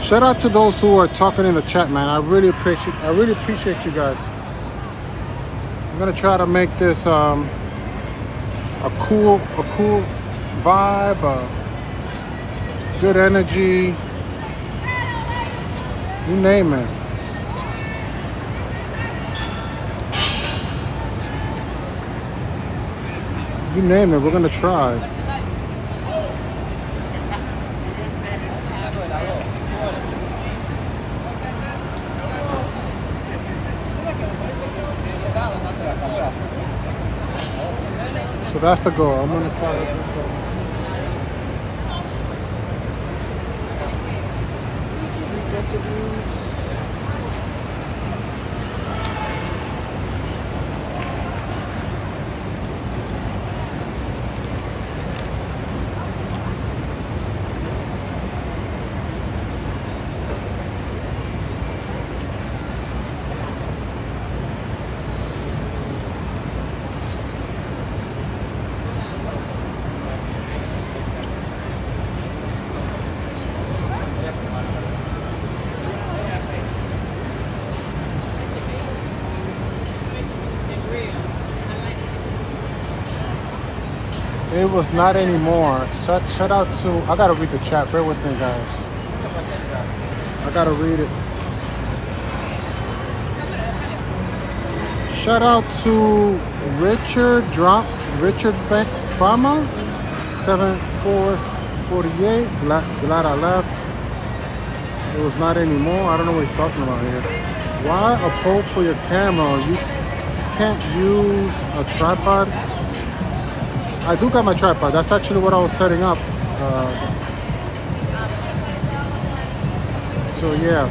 Shout out to those who are talking in the chat, man. I really appreciate you guys. I'm gonna try to make this a cool vibe, good energy. You name it. You name it, we're gonna try. So that's the goal. I'm gonna try it this way. It was not anymore. Shout out to, I gotta read the chat. Bear with me, guys. I gotta read it. Shout out to Richard Fama, 7448. Glad I left. It was not anymore. I don't know what he's talking about here. Why a pole for your camera? You can't use a tripod. I do got my tripod. That's actually what I was setting up. So yeah,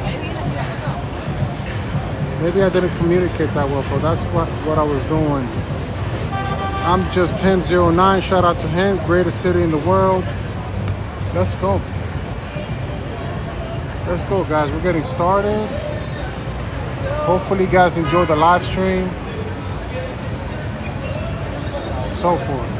maybe I didn't communicate that well, but that's what I was doing. I'm just 1009. Shout out to him. Greatest city in the world. Let's go. Let's go, guys. We're getting started. Hopefully, you guys enjoy the live stream. So forth.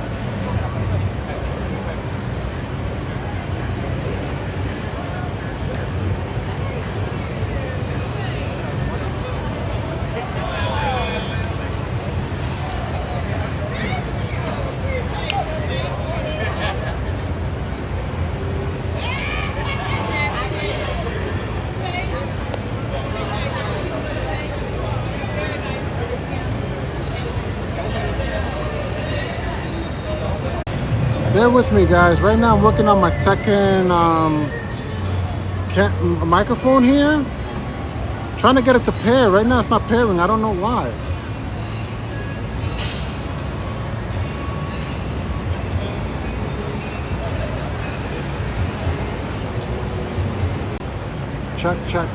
Bear with me, guys. Right now I'm working on my second microphone here. Trying to get it to pair. Right now it's not pairing. I don't know why. Check. Check.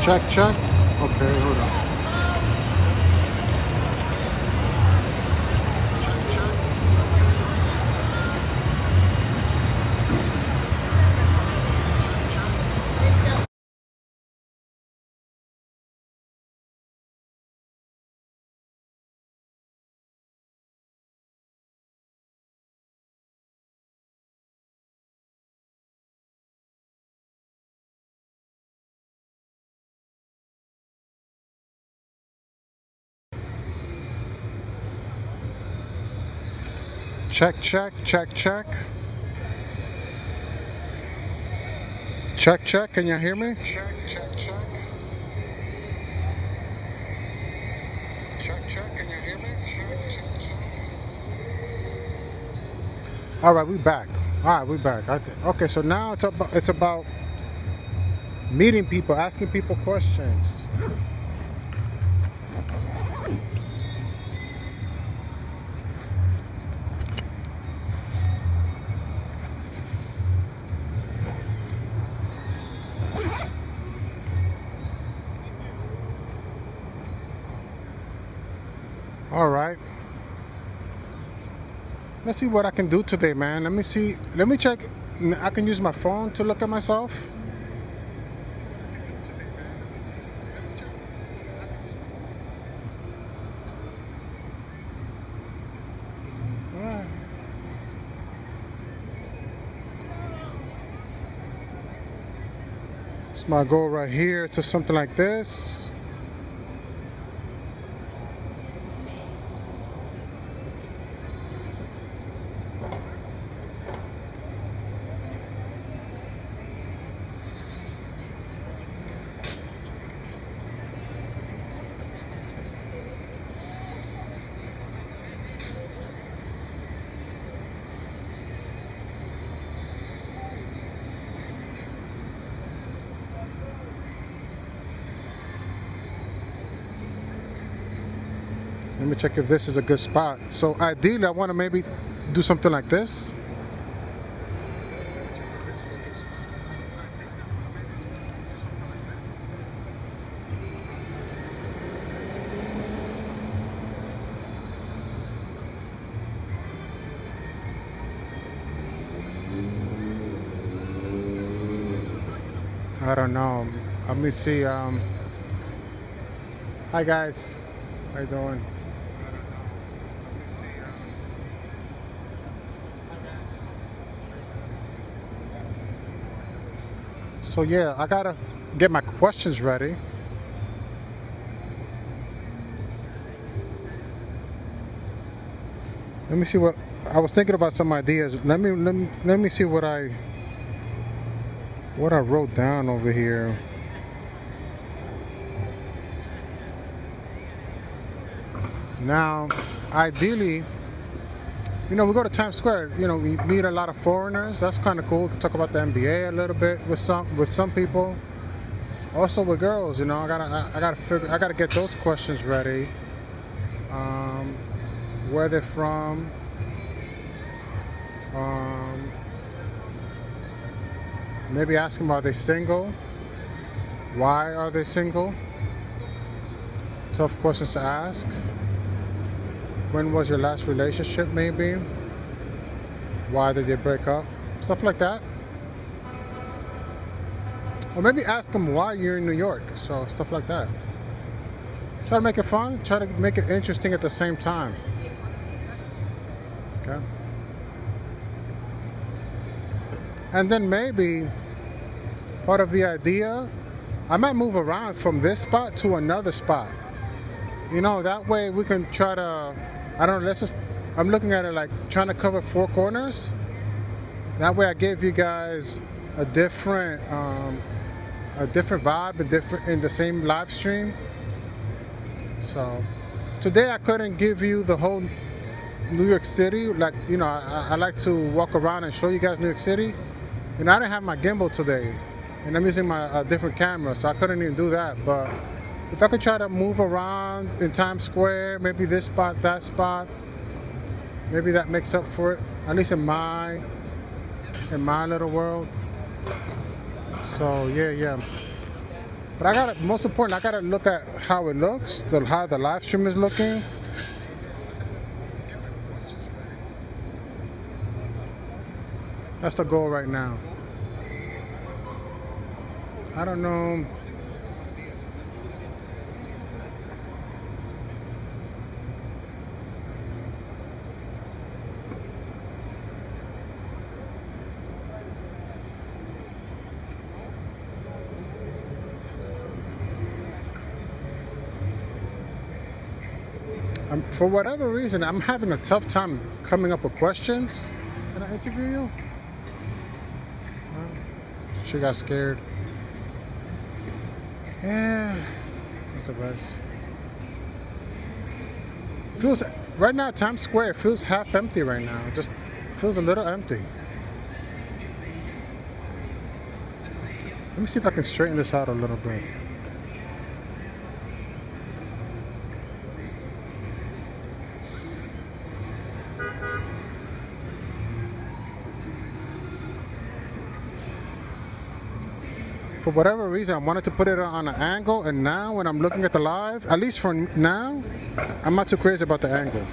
Check, check. Okay, hold on. Check, check, check, check. Check, check. Can you hear me? Check, check, check. Check, check. Can you hear me? Check, check, check. All right, we back. All right, we back. Okay, so now it's about meeting people, asking people questions. All right. Let's see what I can do today, man. Let me see. Let me check. I can use my phone to look at myself. It's my goal right here. It's just something like this. Let me check if this is a good spot. So ideally, I want to maybe do something like this. I don't know. Let me see. Hi guys, how you doing? So yeah, I gotta get my questions ready. Let me see what I was thinking about. Some ideas. Let me see what I wrote down over here. Now, ideally, we go to Times Square. We meet a lot of foreigners. That's kind of cool. We can talk about the NBA a little bit with some people. Also with girls, I gotta get those questions ready. Where they're from. Maybe ask them, are they single? Why are they single? Tough questions to ask. When was your last relationship, maybe? Why did you break up? Stuff like that. Or maybe ask them why you're in New York. So, stuff like that. Try to make it fun. Try to make it interesting at the same time. Okay? And then maybe part of the idea, I might move around from this spot to another spot. That way we can try to, I don't know, I'm looking at it like trying to cover 4 corners. That way I gave you guys a different vibe, in the same live stream. So today I couldn't give you the whole New York City. Like, I like to walk around and show you guys New York City. I didn't have my gimbal today, and I'm using my different camera, so I couldn't even do that. But if I could try to move around in Times Square, maybe this spot, that spot, maybe that makes up for it, at least in my little world. So yeah. But most important, I gotta look at how it looks, how the live stream is looking. That's the goal right now. I don't know. For whatever reason, I'm having a tough time coming up with questions. Can I interview you? No? She got scared. Yeah, that's the best. Feels right now, Times Square feels half empty right now. Just feels a little empty. Let me see if I can straighten this out a little bit. For whatever reason, I wanted to put it on an angle, and now when I'm looking at the live, at least for now, I'm not too crazy about the angle.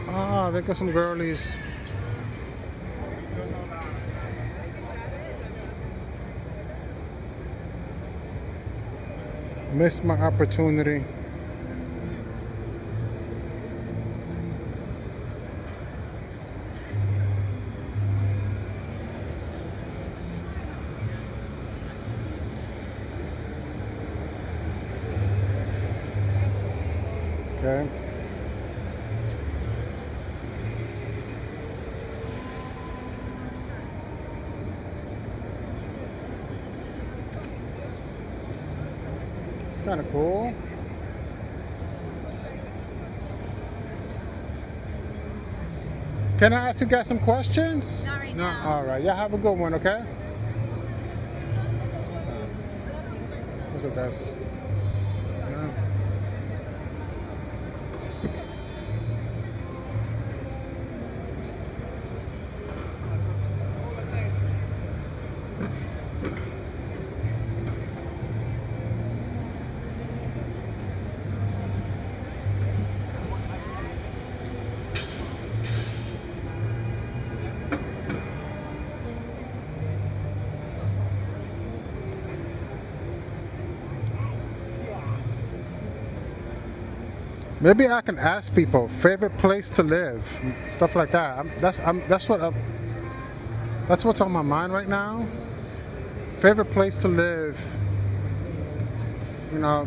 Ah, they got some girlies. Missed my opportunity. Okay. Kind of cool. Can I ask you guys some questions? Not right now. All right. Yeah, have a good one, okay? What's up, guys? No. Maybe I can ask people favorite place to live, stuff like that. That's what's on my mind right now. Favorite place to live, you know.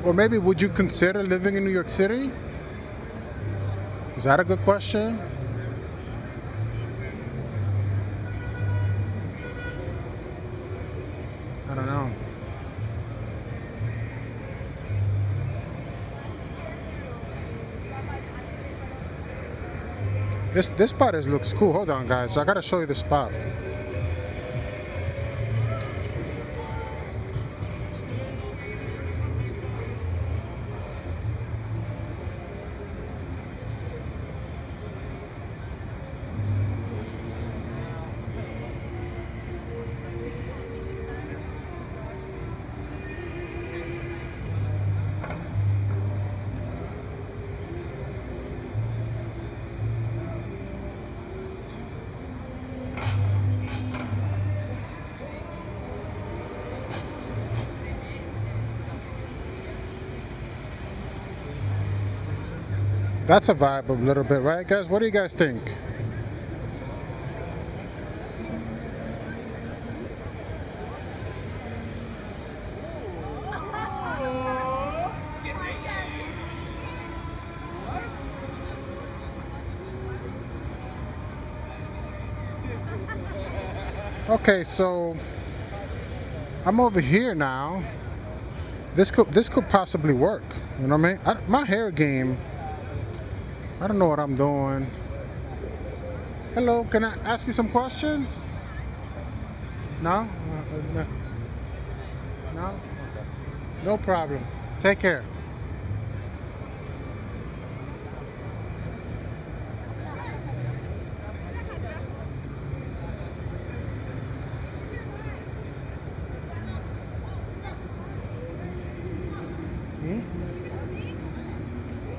Or maybe would you consider living in New York City? Is that a good question? I don't know. This spot looks cool. Hold on, guys. I gotta show you the spot. That's a vibe a little bit, right, guys? What do you guys think? Okay, so I'm over here now, This could possibly work. You know what I mean? My hair game. I don't know what I'm doing. Hello, can I ask you some questions? No? No. No? Okay. No problem. Take care.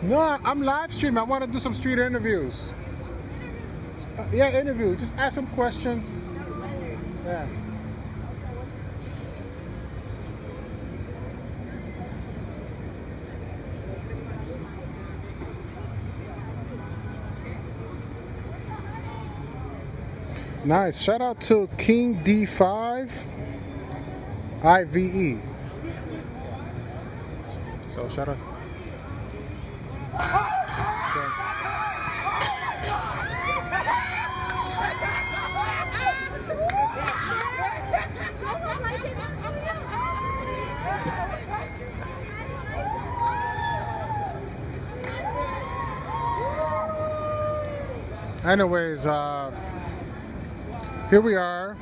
No, I'm live streaming. I want to do some street interviews. Yeah, interview. Just ask some questions. Yeah. Nice. Shout out to King D5 IVE. So shout out. Anyways, here we are,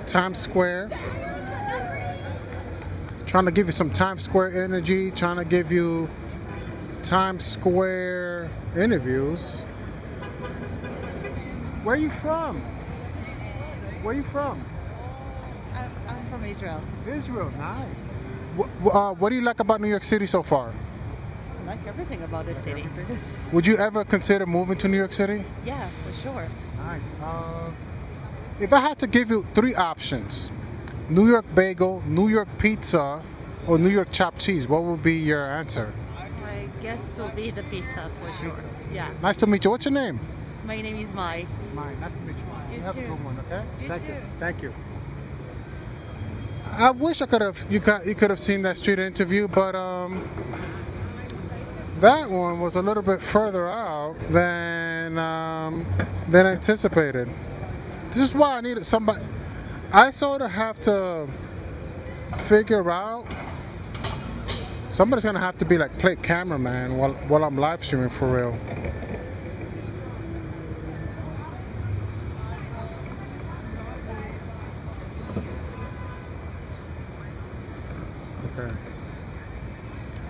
Times Square. Trying to give you some Times Square energy, trying to give you Times Square interviews. Where are you from? Where are you from? I'm from Israel. Israel, nice. What do you like about New York City so far? I like everything about the city. Would you ever consider moving to New York City? Yeah, for sure. Nice. If I had to give you three options, New York bagel, New York pizza, or New York chopped cheese, what would be your answer? I guess it will be the pizza for sure. Yeah. Nice to meet you. What's your name? My name is Mai. Mine. Nice to meet you. You have too. a good one, okay? You Thank too. you. Thank you. I wish I could have you could have seen that street interview, but that one was a little bit further out than anticipated. This is why I needed somebody. I sort of have to figure out. Somebody's gonna have to be like play cameraman while I'm live streaming for real. Okay.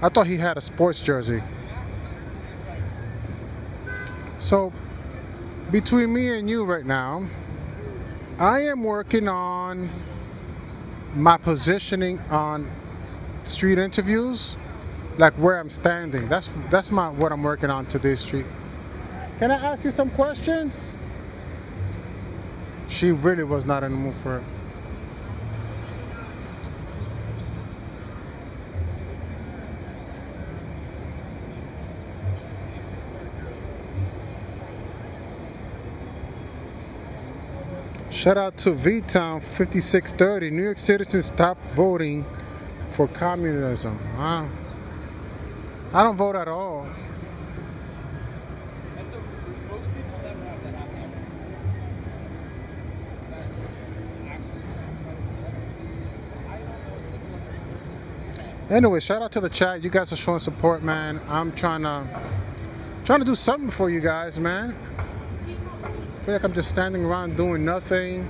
I thought he had a sports jersey. So between me and you right now, I am working on my positioning on street interviews, like where I'm standing. That's what I'm working on today, street. Can I ask you some questions? She really was not in the mood for it. Shout out to V-Town 5630. New York citizens stop voting for communism. I don't vote at all. Anyway, shout out to the chat. You guys are showing support, man. I'm trying to do something for you guys, man. I feel like I'm just standing around doing nothing.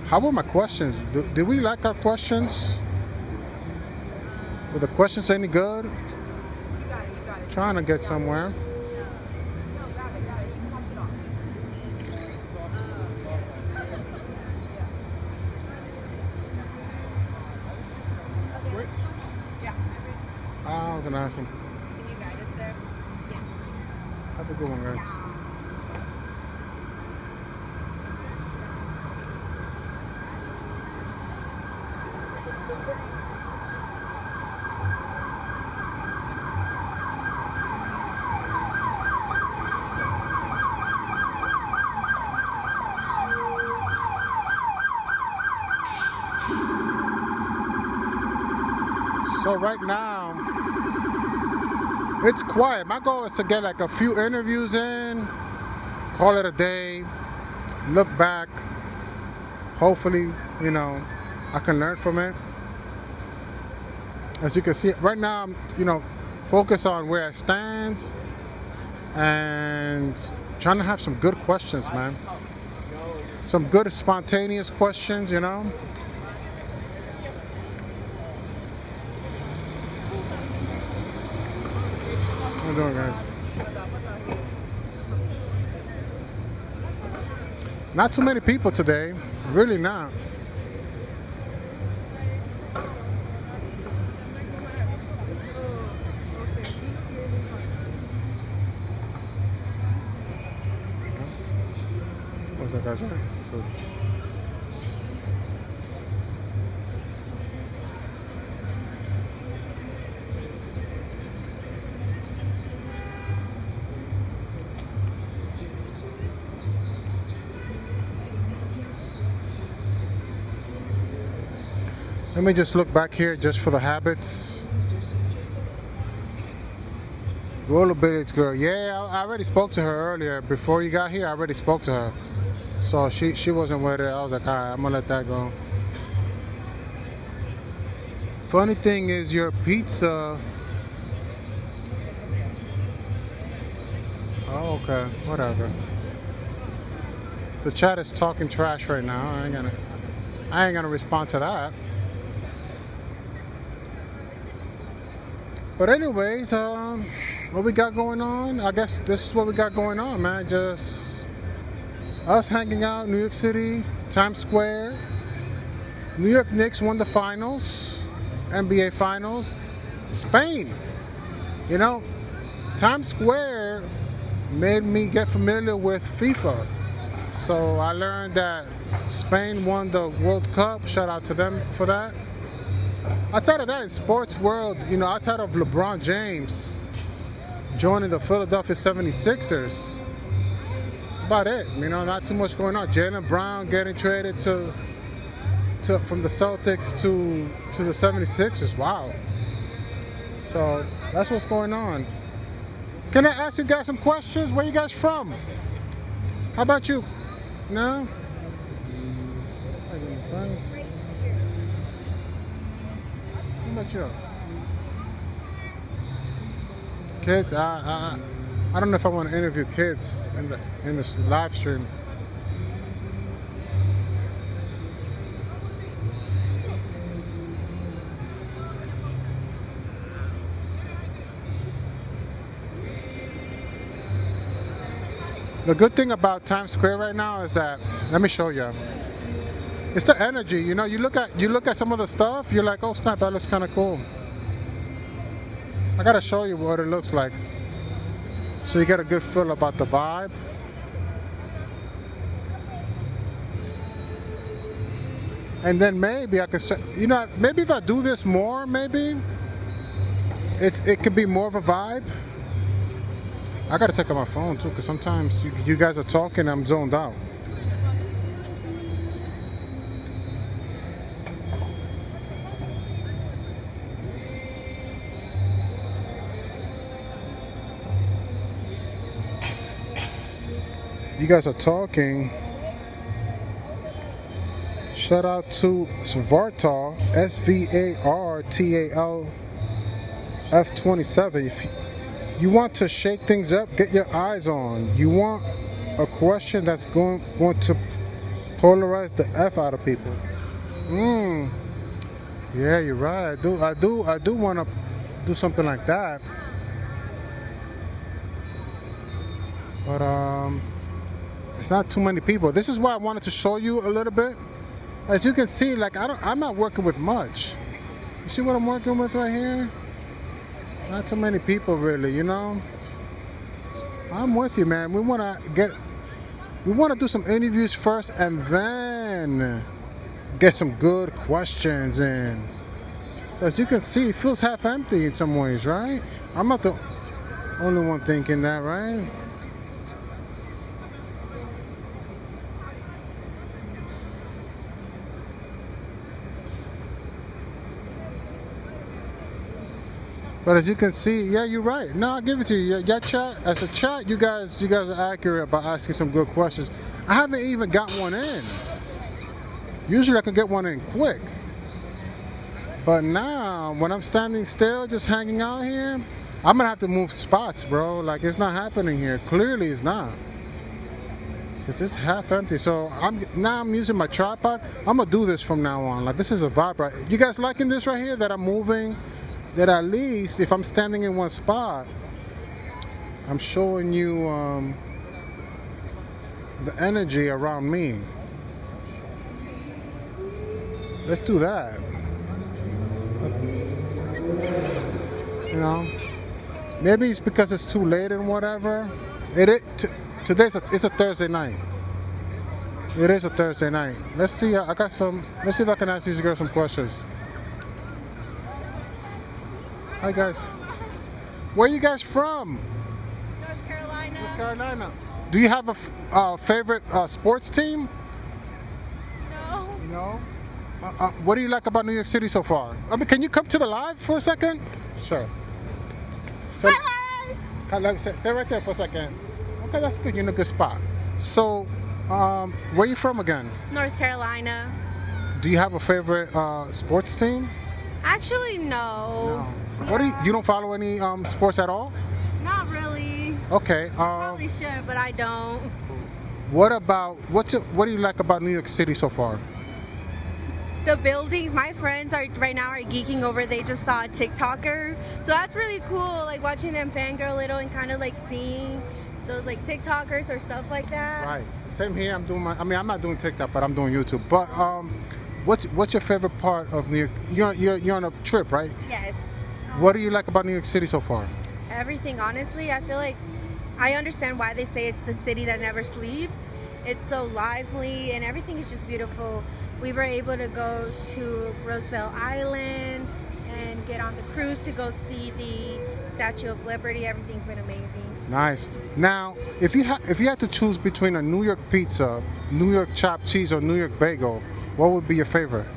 How were my questions? Did we like our questions? Were the questions any good? Trying to get somewhere. I was gonna ask him. Can you guide us there? Yeah. Have a good one, guys. So right now, it's quiet. My goal is to get like a few interviews in, call it a day, look back. Hopefully, I can learn from it. As you can see, right now I'm, focus on where I stand and trying to have some good questions, man. Some good spontaneous questions, How you doing, guys? Not too many people today, really not. What's that guy saying? Good. Let me just look back here just for the habits. Rollerblades girl. Yeah, I already spoke to her earlier. Before you got here, I already spoke to her. So she wasn't with it. I was like, all right, I'm gonna let that go. Funny thing is your pizza. Oh, okay, whatever. The chat is talking trash right now. I ain't gonna respond to that. But anyways, what we got going on? I guess this is what we got going on, man. Just us hanging out in New York City, Times Square. New York Knicks won the finals, NBA Finals. Spain, Times Square made me get familiar with FIFA. So I learned that Spain won the World Cup. Shout out to them for that. Outside of that, in sports world, outside of LeBron James joining the Philadelphia 76ers, that's about it. Not too much going on. Jaylen Brown getting traded from the Celtics to the 76ers. Wow. So that's what's going on. Can I ask you guys some questions? Where you guys from? How about you? No? How about you? Kids, I don't know if I want to interview kids in this live stream. The good thing about Times Square right now is that, let me show you. It's the energy, you look at some of the stuff, you're like, oh snap, that looks kind of cool. I gotta show you what it looks like, so you get a good feel about the vibe. And then maybe I can, maybe if I do this more, maybe it could be more of a vibe. I gotta check out my phone too, because sometimes you guys are talking, I'm zoned out. You guys are talking. Shout out to Svartal, SVARTAL F27. If you want to shake things up, get your eyes on. You want a question that's going to polarize the F out of people. Yeah, you're right. I do want to do something like that. But it's not too many people. This is why I wanted to show you a little bit. As you can see, like I'm not working with much. You see what I'm working with right here? Not too many people really, I'm with you, man. We want to do some interviews first and then get some good questions in. As you can see, it feels half empty in some ways, right? I'm not the only one thinking that, right? But as you can see, yeah, you're right. No, I'll give it to you. Your chat, as a chat, you guys are accurate about asking some good questions. I haven't even got one in. Usually I can get one in quick. But now, when I'm standing still, just hanging out here, I'm gonna have to move spots, bro. Like it's not happening here. Clearly, it's not. Cause it's half empty. So I'm using my tripod. I'm gonna do this from now on. Like this is a vibe, right? You guys liking this right here? That I'm moving. That at least if I'm standing in one spot, I'm showing you the energy around me. Let's do that. You know, maybe it's because it's too late and whatever. It's a Thursday night. It is a Thursday night. Let's see. Let's see if I can ask these girls some questions. Hi guys. Where are you guys from? North Carolina. North Carolina. Do you have a favorite sports team? No. No. What do you like about New York City so far? I mean, can you come to the live for a second? Sure. So, stay right there for a second. Okay, that's good. You're in a good spot. So, where are you from again? North Carolina. Do you have a favorite sports team? Actually, no. What do you don't follow any sports at all? Not really. Okay. Probably should, but I don't. What do you like about New York City so far? The buildings, my friends right now are geeking over. They just saw a TikToker, so that's really cool. Like watching them fangirl a little and kind of like seeing those like TikTokers or stuff like that. Right. Same here. I'm not doing TikTok, but I'm doing YouTube. But what's your favorite part of New York? You're on a trip, right? Yes. What do you like about New York City so far? Everything, honestly. I feel like I understand why they say it's the city that never sleeps. It's so lively and everything is just beautiful. We were able to go to Roosevelt Island and get on the cruise to go see the Statue of Liberty. Everything's been amazing. Nice. Now, if you had to choose between a New York pizza, New York chopped cheese, or New York bagel, what would be your favorite?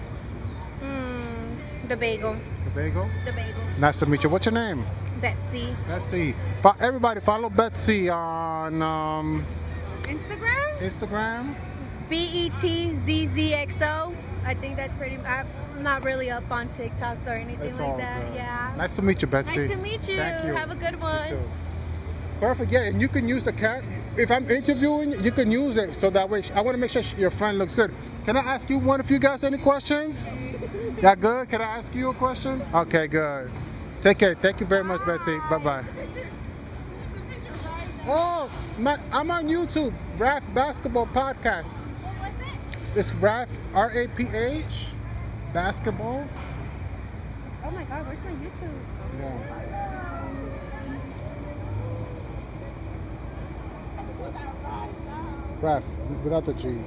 The bagel. The bagel? The bagel. Nice to meet you. What's your name? Betsy. Betsy. Everybody follow Betsy on Instagram? Instagram. BETZZXO. I think that's pretty. I'm not really up on TikToks or anything It's like all that. good. Yeah. Nice to meet you, Betsy. Nice to meet you. Thank you. Have a good one. You too. Perfect. Yeah, and you can use the character. If I'm interviewing, you can use it so that way. I want to make sure your friend looks good. Can I ask you one? If you guys any questions? Yeah, good. Can I ask you a question? Okay, good. Take care. Thank you very much, Betsy. Bye bye. Oh, I'm on YouTube. RAF Basketball Podcast. What was it? It's RAF, RAPH, basketball. Oh my God, where's my YouTube? Yeah. RAF, without the G.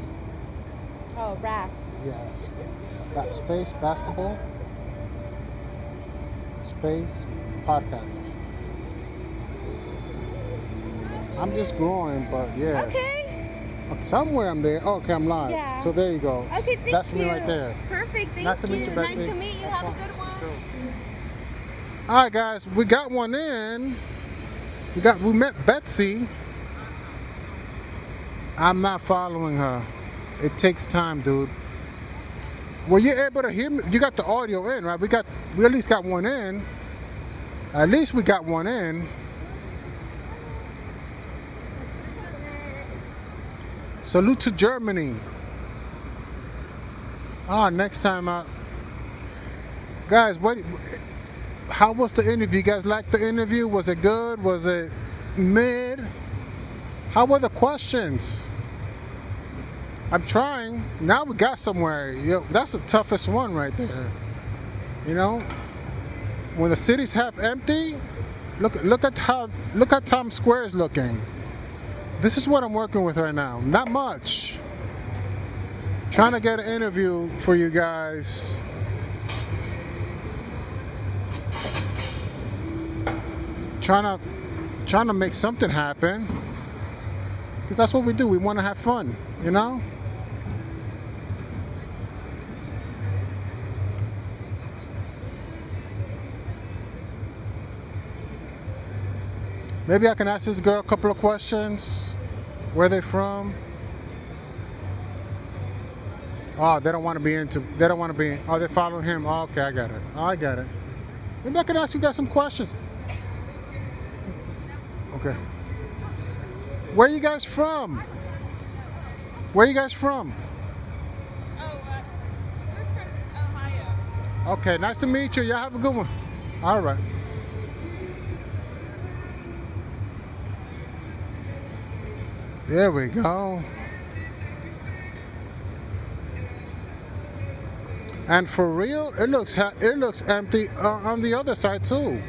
Oh, RAF. Yes. Space, basketball, space, podcast. I'm just growing, but yeah. Okay. Somewhere I'm there. Oh, okay, I'm live. Yeah. So there you go. Okay, thank That's you. me right there. Perfect, thank you. Nice to meet you, Betsy. Nice to meet you. Have a good one. All right, guys, we got one in. We met Betsy. I'm not following her. It takes time, dude. Were you able to hear me? You got the audio in, right? We at least got one in. At least we got one in. Salute to Germany. Next time out. Guys, how was the interview? You guys liked the interview? Was it good? Was it mid? How were the questions? I'm trying. Now we got somewhere. That's the toughest one right there. You know, when the city's half empty, look at how Times Square is looking. This is what I'm working with right now. Not much. Trying to get an interview for you guys. Trying to make something happen. Because that's what we do. We want to have fun, you know? Maybe I can ask this girl a couple of questions. Where they from? Oh, they don't want to be into. They don't want to be. Oh, they follow him. Oh, okay, I got it. Oh, I got it. Maybe I can ask you guys some questions. Okay. Where are you guys from? Where are you guys from? We're from Ohio. Okay, nice to meet you. Y'all have a good one. All right. There we go. And for real, it looks empty on the other side too.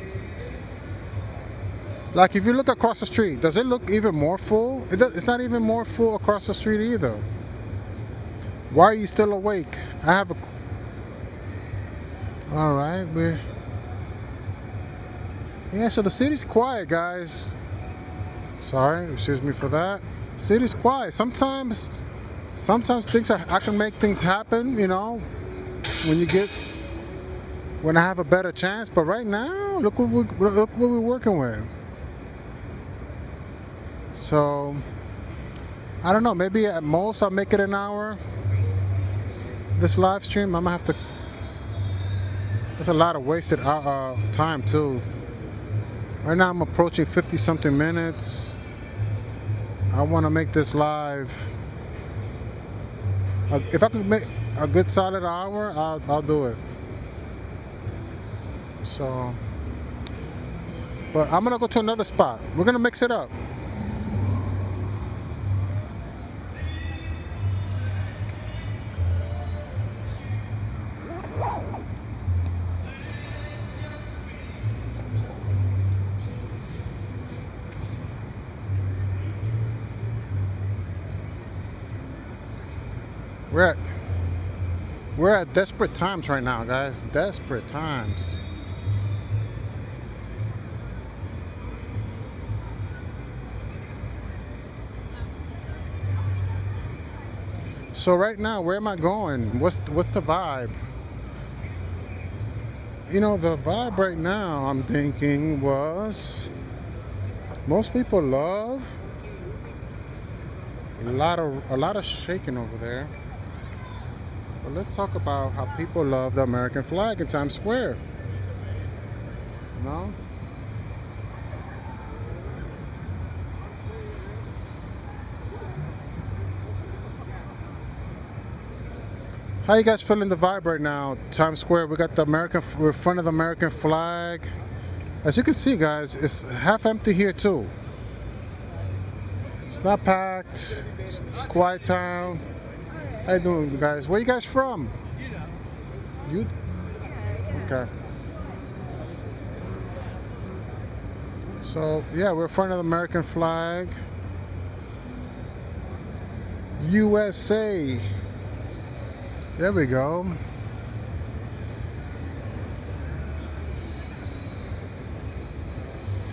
Like if you look across the street, does it look even more full? It's not even more full across the street either. Why are you still awake? I have a. All right, yeah. So the city's quiet, guys. Sorry, excuse me for that. The city's quiet. Sometimes things I can make things happen. You know. When I have a better chance, but right now, look what we're working with. So, I don't know. Maybe at most I'll make it an hour. This live stream, I'm gonna have to. There's a lot of wasted time too. Right now I'm approaching 50-something minutes. I want to make this live. If I could make a good solid hour, I'll do it. So, but I'm gonna go to another spot. We're gonna mix it up. We're at desperate times right now, guys. Desperate times. So right now, where am I going? What's the vibe? You know, the vibe right now, I'm thinking was most people love a lot of shaking over there. But let's talk about how people love the American flag in Times Square. You know? How you guys feeling the vibe right now? Times Square, we're in front of the American flag. As you can see, guys, it's half empty here too. It's not packed. It's quiet town. How you doing, guys? Where you guys from? You? Okay. So, yeah, we're in front of the American flag. USA. There we go.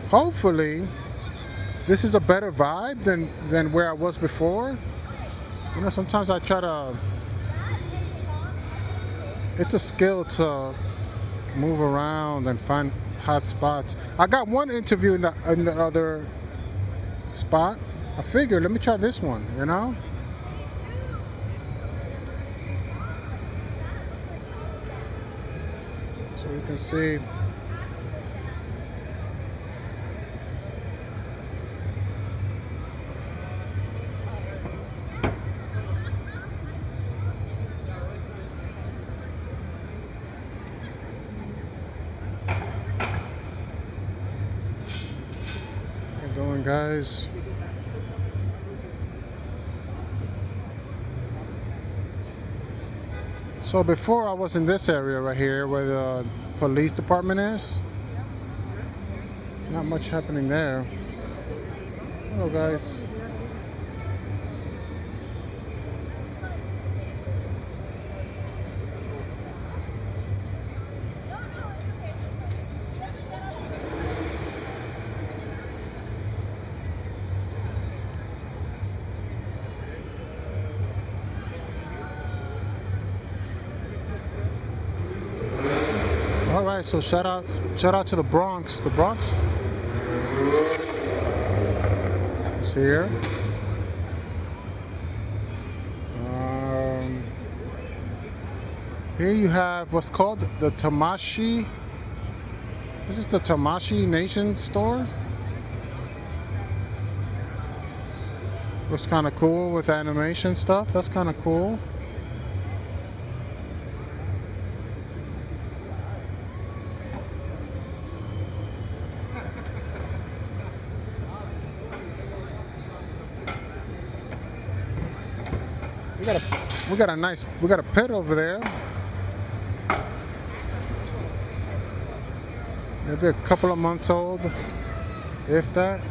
Hopefully, this is a better vibe than where I was before. You know, sometimes I try to. It's a skill to move around and find hot spots. I got one interview in the other spot. I figured, let me try this one. You know. So you can see. How you doing, guys? So before I was in this area right here where the police department is. Not much happening there. Hello, guys. All right, so shout out to the Bronx. The Bronx is here. Here you have what's called the Tamashi. This is the Tamashi Nation store. Looks kind of cool with animation stuff. That's kind of cool. We got a pet over there. Maybe a couple of months old, if that.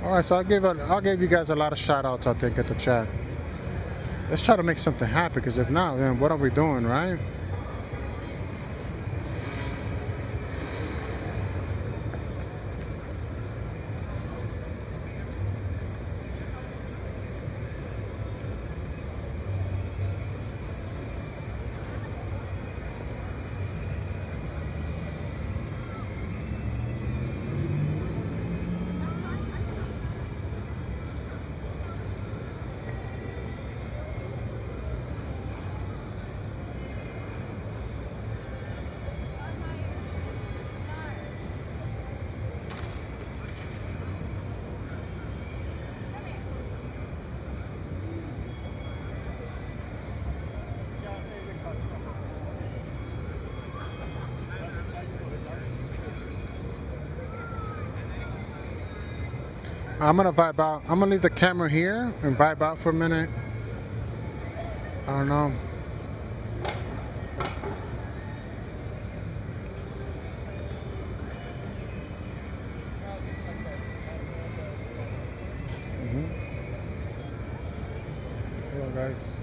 All right, so I'll give you guys a lot of shout outs, I think, at the chat. Let's try to make something happen, because if not, then what are we doing, right? I'm gonna vibe out. I'm gonna leave the camera here and vibe out for a minute. I don't know. Hello, guys.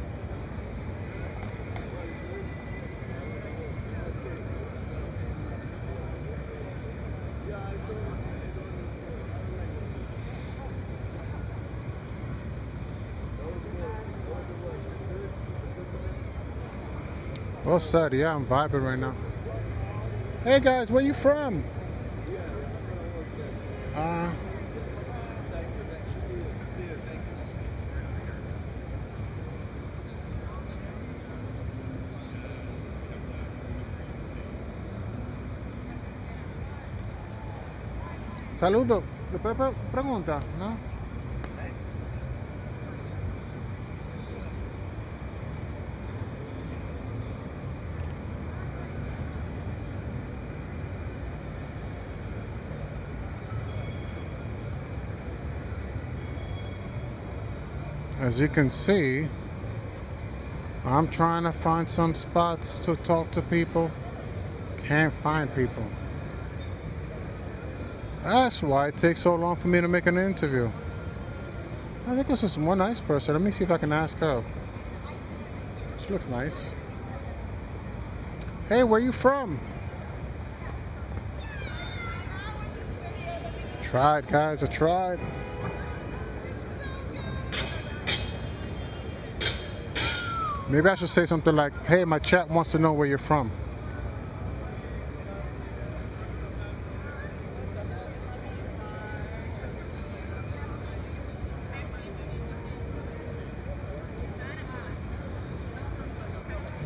Well said. Yeah, I'm vibing right now. Hey guys, where you from? Saludo. ¿Le puede preguntar? ¿No? As you can see, I'm trying to find some spots to talk to people. Can't find people. That's why it takes so long for me to make an interview. I think it's just one nice person. Let me see if I can ask her. She looks nice. Hey, where you from? Tried, guys. I tried. Maybe I should say something like, hey, my chat wants to know where you're from.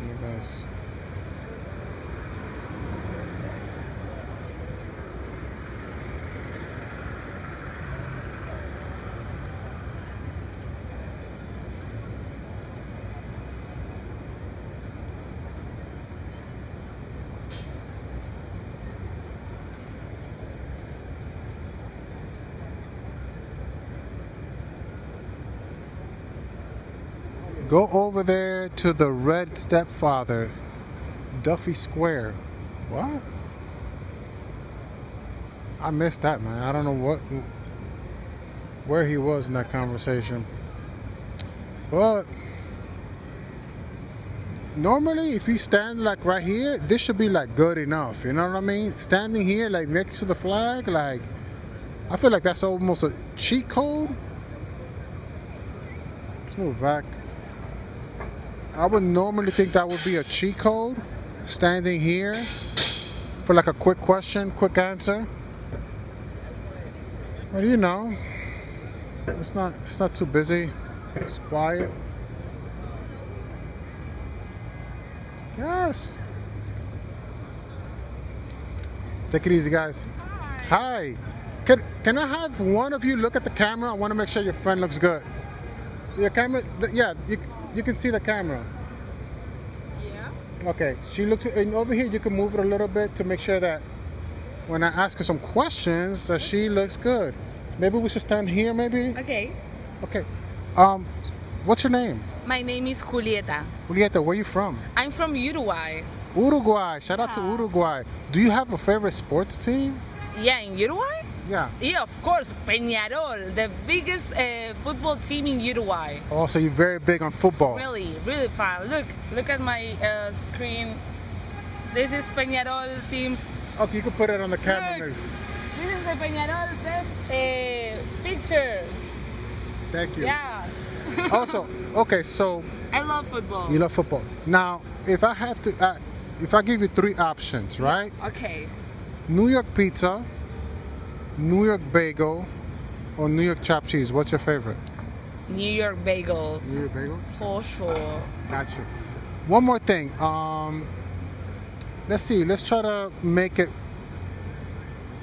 You guys. Go over there to the Red Stepfather, Duffy Square. What? I missed that, man. I don't know where he was in that conversation. But normally, if you stand like right here, this should be like good enough. You know what I mean? Standing here like next to the flag, like I feel like that's almost a cheat code. Let's move back. I would normally think that would be a cheat code, standing here for like a quick question, quick answer. But you know, it's not too busy. It's quiet. Yes. Take it easy, guys. Hi. Can I have one of you look at the camera? I want to make sure your friend looks good. Your camera, yeah, you can see the camera. Yeah. Okay, she looks, and over here you can move it a little bit to make sure that when I ask her some questions that she looks good. Maybe we should stand here, maybe? Okay. Okay. What's your name? My name is Julieta. Julieta, where are you from? I'm from Uruguay. Uruguay. Shout out to Uruguay. Do you have a favorite sports team? Yeah, in Uruguay? Yeah. Yeah, of course. Peñarol, the biggest football team in Uruguay. Oh, so you're very big on football. Really, really fun. Look at my screen. This is Peñarol team's. Okay, you can put it on the camera. Look. Maybe. This is the Peñarol picture. Thank you. Yeah. Also, okay, so I love football. you love football. Now, if I have to, if I give you three options, right? Okay. New York pizza, New York bagel, or New York chopped cheese. What's your favorite? New York bagels. New York bagel. For sure. Gotcha. One more thing. Let's see. Let's try to make it.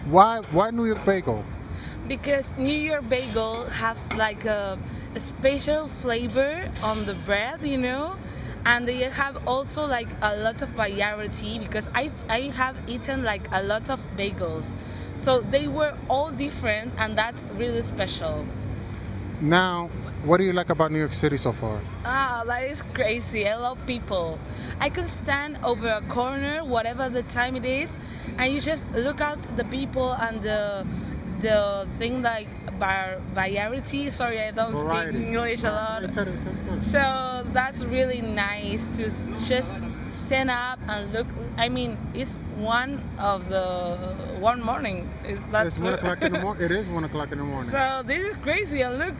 Why New York bagel? Because New York bagel has like a special flavor on the bread, you know, and they have also like a lot of variety because I have eaten like a lot of bagels, so they were all different and that's really special. Now, what do you like about New York City so far? That is crazy. I love people. I can stand over a corner, whatever the time it is, and you just look out the people and the thing like variety. Sorry, I don't Variety. speak English a lot. It's good. So that's really nice to just stand up and look. I mean, it's one morning. It's 1 o'clock in the morning. It is 1 o'clock in the morning. So this is crazy. And look,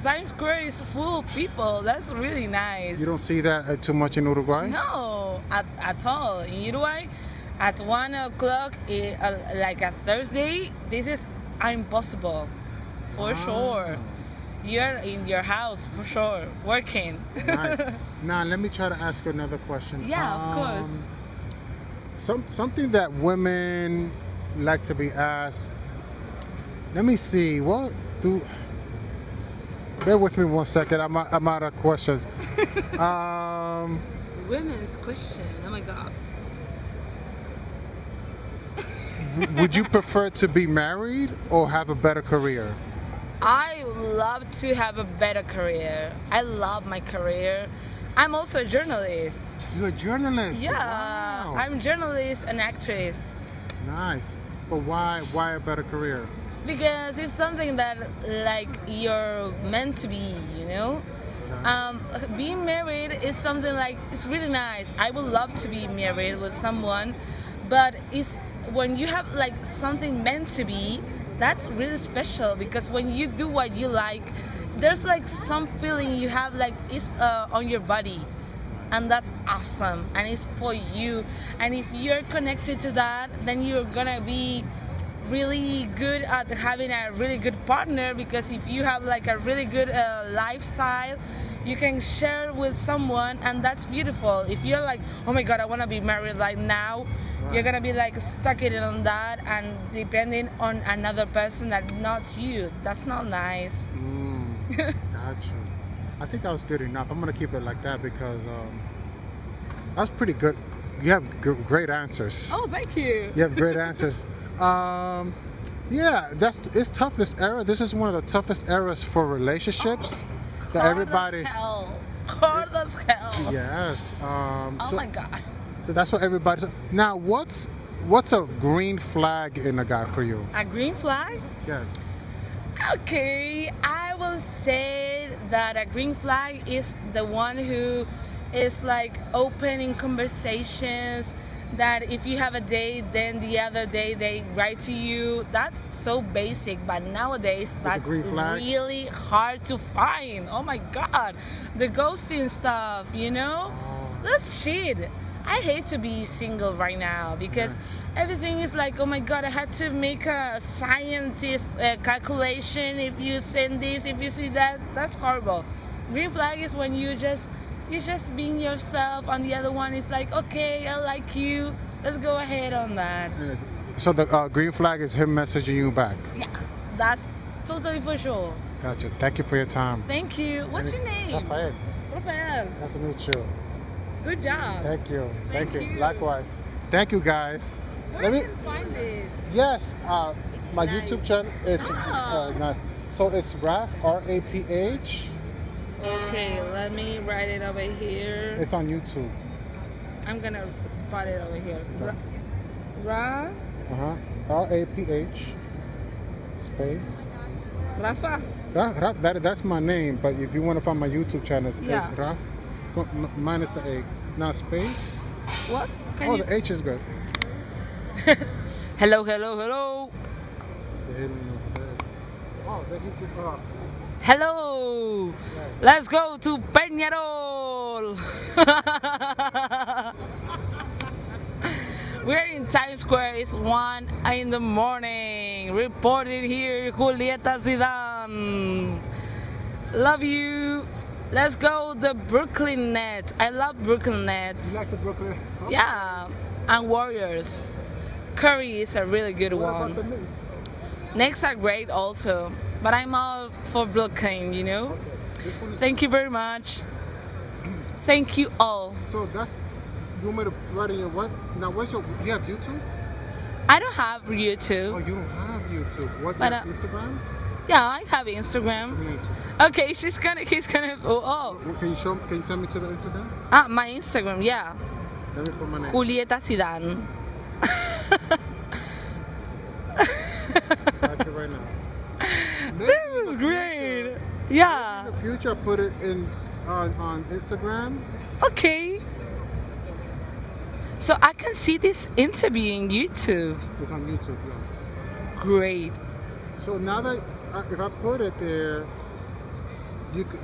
Times Square is full of people. That's really nice. You don't see that too much in Uruguay? No, at all. In Uruguay, at 1 o'clock, like a Thursday, this is impossible. For sure. You're in your house, for sure, working. Nice. Now, let me try to ask you another question. Yeah, of course. Something that women like to be asked. Let me see. Bear with me 1 second. I'm out of questions. Women's question. Oh my God. Would you prefer to be married or have a better career? I love to have a better career. I love my career. I'm also a journalist. You're a journalist? Yeah, Wow. I'm a journalist and actress. Nice. But why a better career? Because it's something that like you're meant to be, you know? Being married is something like, it's really nice. I would love to be married with someone, but it's when you have like something meant to be, that's really special because when you do what you like, there's like some feeling you have like it's on your body, and that's awesome, and it's for you. And if you're connected to that, then you're gonna be really good at having a really good partner, because if you have like a really good lifestyle, you can share with someone, and that's beautiful. If you're like, oh my God, I want to be married like now, you're gonna be like stuck in on that and depending on another person that not you. That's not nice. Got you. I think that was good enough. I'm gonna keep it like that because that's pretty good. You have great answers. Oh, thank you. You have great answers. Yeah, it's tough this era. This is one of the toughest eras for relationships. That everybody. Hard as hell. Yes. Oh my God. So that's what everybody's. Now, what's a green flag in a guy for you? A green flag? Yes. Okay, I will say that a green flag is the one who is like open in conversations, that if you have a date, then the other day they write to you. That's so basic, but nowadays That's a green flag? really hard to find. Oh my God, the ghosting stuff, you know? That's shit. I hate to be single right now because everything is like, oh my God, I had to make a scientist calculation. If you send this, if you see that, that's horrible. Green flag is when you're just being yourself, and the other one is like, okay, I like you. Let's go ahead on that. So the green flag is him messaging you back. Yeah, that's totally for sure. Gotcha. Thank you for your time. Thank you. What's your name? Rafael. Rafael. Nice to meet you. Good job. Thank you. Thank you. you. Likewise. Thank you, guys. Where can you find this? Yes, my nice. YouTube channel. It's nice. So it's Raph, R-A-P-H. Okay, let me write it over here. It's on YouTube. I'm gonna spot it over here. Ra. R-A-P-H space. Rafa. That's my name, but if you want to find my YouTube channel, it's Raph minus the A. Now space. What? The H is good. Hello, hello, hello. Oh, they hit you up. Hello. Yes. Let's go to Peñarol. We're in Times Square. It's 1 in the morning. Reported here, Julieta Zidane. Love you. Let's go the Brooklyn Nets. I love Brooklyn Nets. You like the Brooklyn? Okay. Yeah, and Warriors. Curry is a really good one. About the Knicks? Knicks are great also, but I'm all for Brooklyn, you know. Okay. Thank you very much. Thank you all. So that's, you want me to write in your what? Now you have YouTube? I don't have Oh, YouTube. you don't have YouTube. What, But, you have Instagram? Yeah, I have Instagram. Okay, he's gonna. Oh. Can you send me to the Instagram? My Instagram, yeah. Let me put my name. Julieta Zidane. Got you right now. This is great. Yeah. In the future, I'll put it in on Instagram. Okay. So I can see this interview in YouTube. It's on YouTube, yes. Great. So now that if I put it there,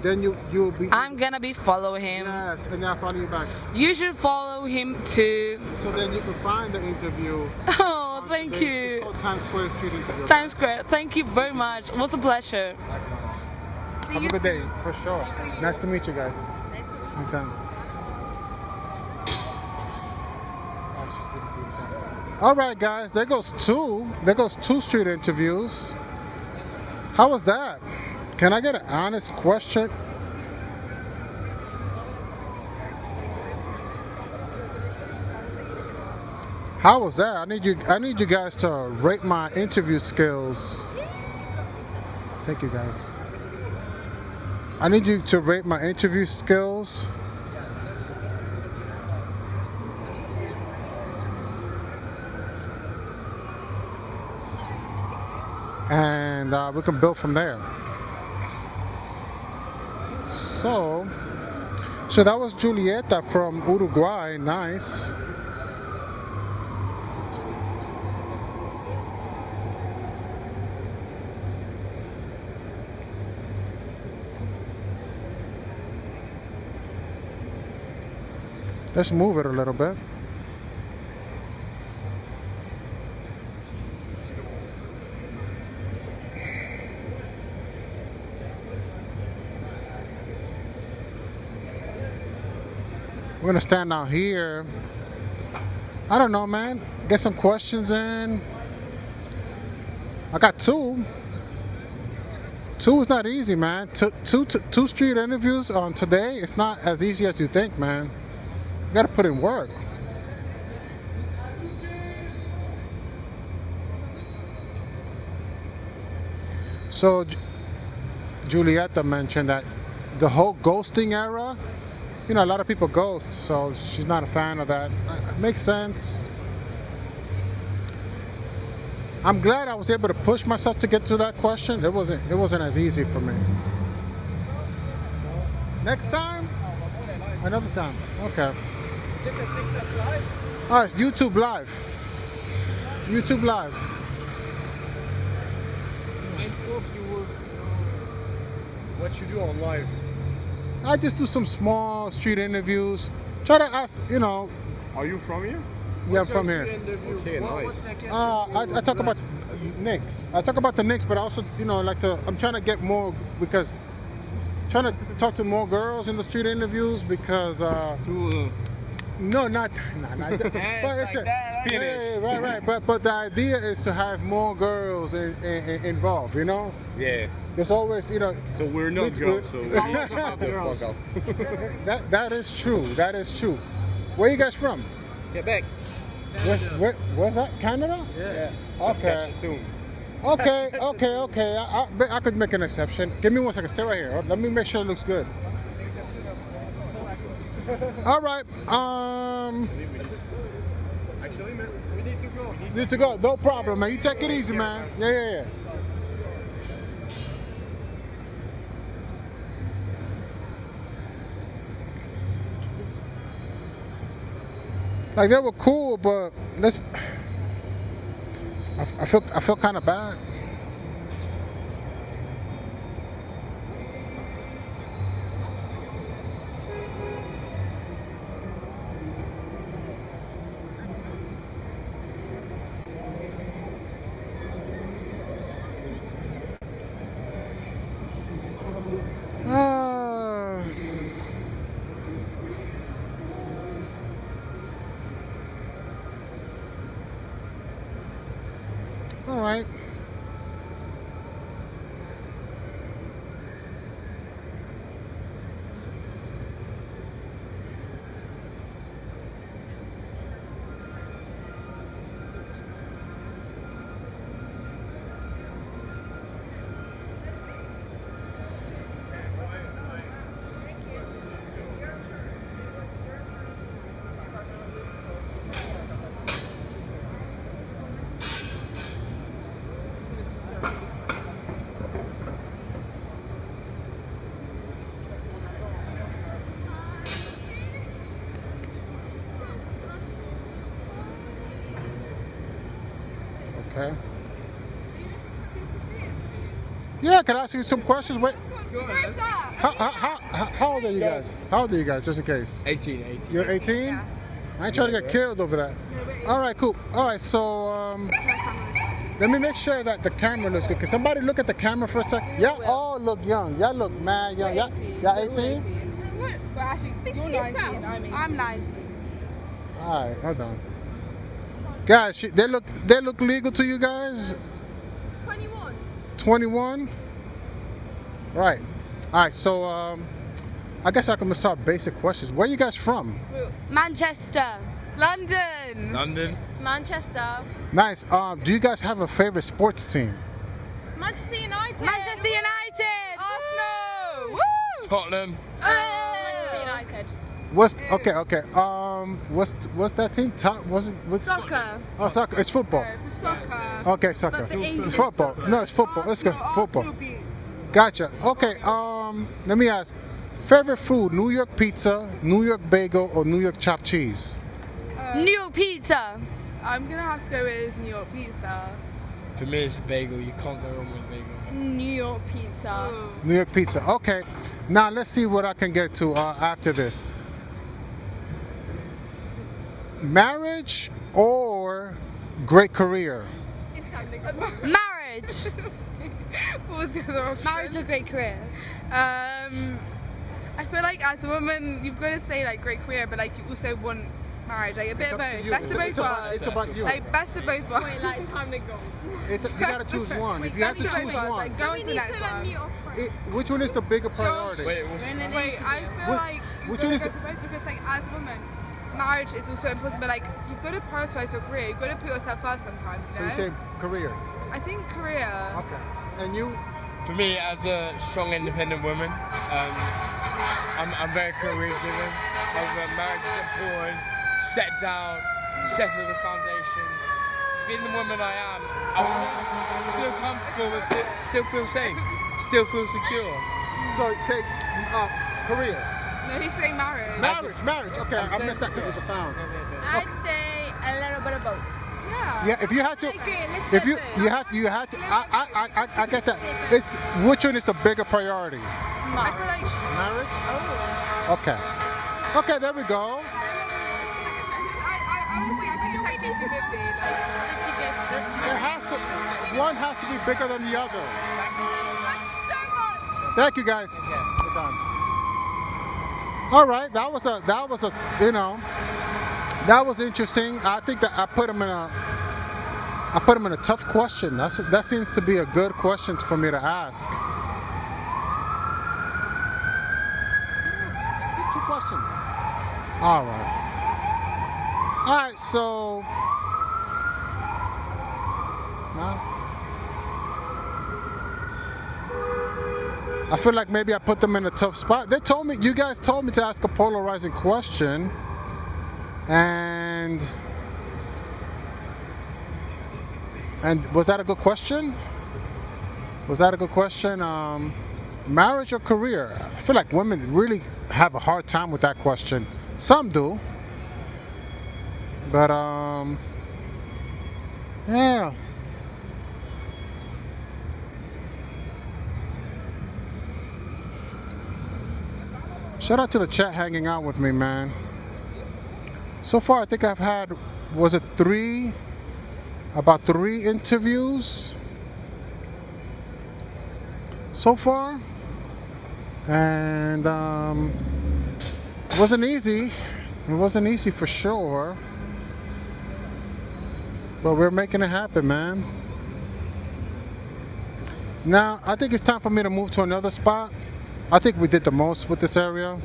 then you'll be. I'm gonna be following him. Yes, and then I'll follow you back. You should follow him too. So then you can find the interview. Oh, thank It's you. called Times Square Street Interview. Times Square. Thank you very much. It was a pleasure. Have a good day, for sure. Nice to meet you guys. Nice to meet you. Anytime. All right, guys. There goes two street interviews. How was that? Can I get an honest question? How was that? I need you guys to rate my interview skills. Thank you, guys. I need you to rate my interview skills. And we can build from there. So that was Julieta from Uruguay. Nice. Let's move it a little bit. We're gonna stand out here. I don't know, man. Get some questions in. I got two. Two is not easy, man. Two street interviews on today. It's not as easy as you think, man. You gotta put in work. So Julieta mentioned that the whole ghosting era, you know, a lot of people ghost, so she's not a fan of that. Makes sense. I'm glad I was able to push myself to get to that question. It wasn't as easy for me. Next time? Another time. Okay. Oh, it's YouTube Live. YouTube Live. What you do on live? I just do some small street interviews. Try to ask, you know, Are you from here? Yeah, I'm from here. Okay, nice. I talk about Knicks. I talk about the Knicks, but I also, I'm trying to get more because trying to talk to more girls in the street interviews because no, not but it's like that, yeah, right. But the idea is to have more girls involved. Yeah. There's always, So we're not girls, so it's always about girls. that is true. That is true. Where you guys from? Quebec. Where's that? Canada? Yeah. Okay. Okay. I could make an exception. Give me 1 second. Stay right here. Let me make sure it looks good. All right. Actually, man, we need to go. Need to go. No problem, man. You take it easy, man. Yeah. Like they were cool, but I feel kind of bad. All right. Okay. Yeah, can I ask you some questions? Wait. How old are you guys? How old are you guys, just in case? 18. You're 18? I ain't trying to get killed over that. All right, cool. All right, so let me make sure that the camera looks good. Can somebody look at the camera for a sec? Y'all all look young. Y'all look mad young. Y'all 18? But actually, you're 19. I'm 19. All right, hold on. Guys, they look legal to you guys? 21. 21? Right. All right, so I guess I can start basic questions. Where are you guys from? Manchester. London. Manchester. Nice. Do you guys have a favorite sports team? Manchester United. Manchester United. Arsenal. Woo! Tottenham. Manchester United. What's that team? Soccer. Oh, soccer. It's football. Soccer. Okay, soccer. But for English, It's football. No, it's football. Let's go. Football. Arsenal beat. Gotcha. Okay. Let me ask. Favorite food: New York pizza, New York bagel, or New York chopped cheese? New York pizza. I'm gonna have to go with New York pizza. For me, it's a bagel. You can't go wrong with bagel. New York pizza. Ooh. New York pizza. Okay. Now let's see what I can get to after this. Marriage or great career? Marriage. What was the other option? Marriage or great career. I feel like as a woman, you've got to say like great career, but like you also want marriage, like a bit of both. Best of both worlds. It's about you. Like best of both worlds. Wait, like time to go. You gotta choose one. If you have to Best of choose both worlds. one, Like go into the next one. which one is the bigger priority? Wait, Wait, I feel like you've which got one to is go for both because like as a woman, marriage is also important, but like you've got to prioritize your career. You've got to put yourself first sometimes. You So know. you say career. I think career. Okay. And you? For me, as a strong, independent woman, I'm very career-driven. Marriage is important. Set down, settle the foundations. Being the woman I am, I feel comfortable with it. Still feel safe. Still feel secure. So say career. No, he's saying marriage. Marriage. Okay, I missed that because of the sound. I'd say a little bit of both. Yeah. Yeah, if you had to, let's if go you had to, I get that. It's which one is the bigger priority? I feel like Marriage. Okay. Okay, there we go. I like 50-50. Like 50-50. It has to. One has to be bigger than the other. So much. Thank you guys. Good time. All right, that was a you know, that was interesting. I think that I put him in a tough question. That seems to be a good question for me to ask. 2 questions. All right. All right, so I feel like maybe I put them in a tough spot. You guys told me to ask a polarizing question, and was that a good question? Was that a good question? Marriage or career? I feel like women really have a hard time with that question. Some do. But, yeah. Shout out to the chat hanging out with me, man. So far, I think I've had, was it about 3 interviews so far? And, it wasn't easy. It wasn't easy for sure. But we're making it happen, man. Now, I think it's time for me to move to another spot. I think we did the most with this area.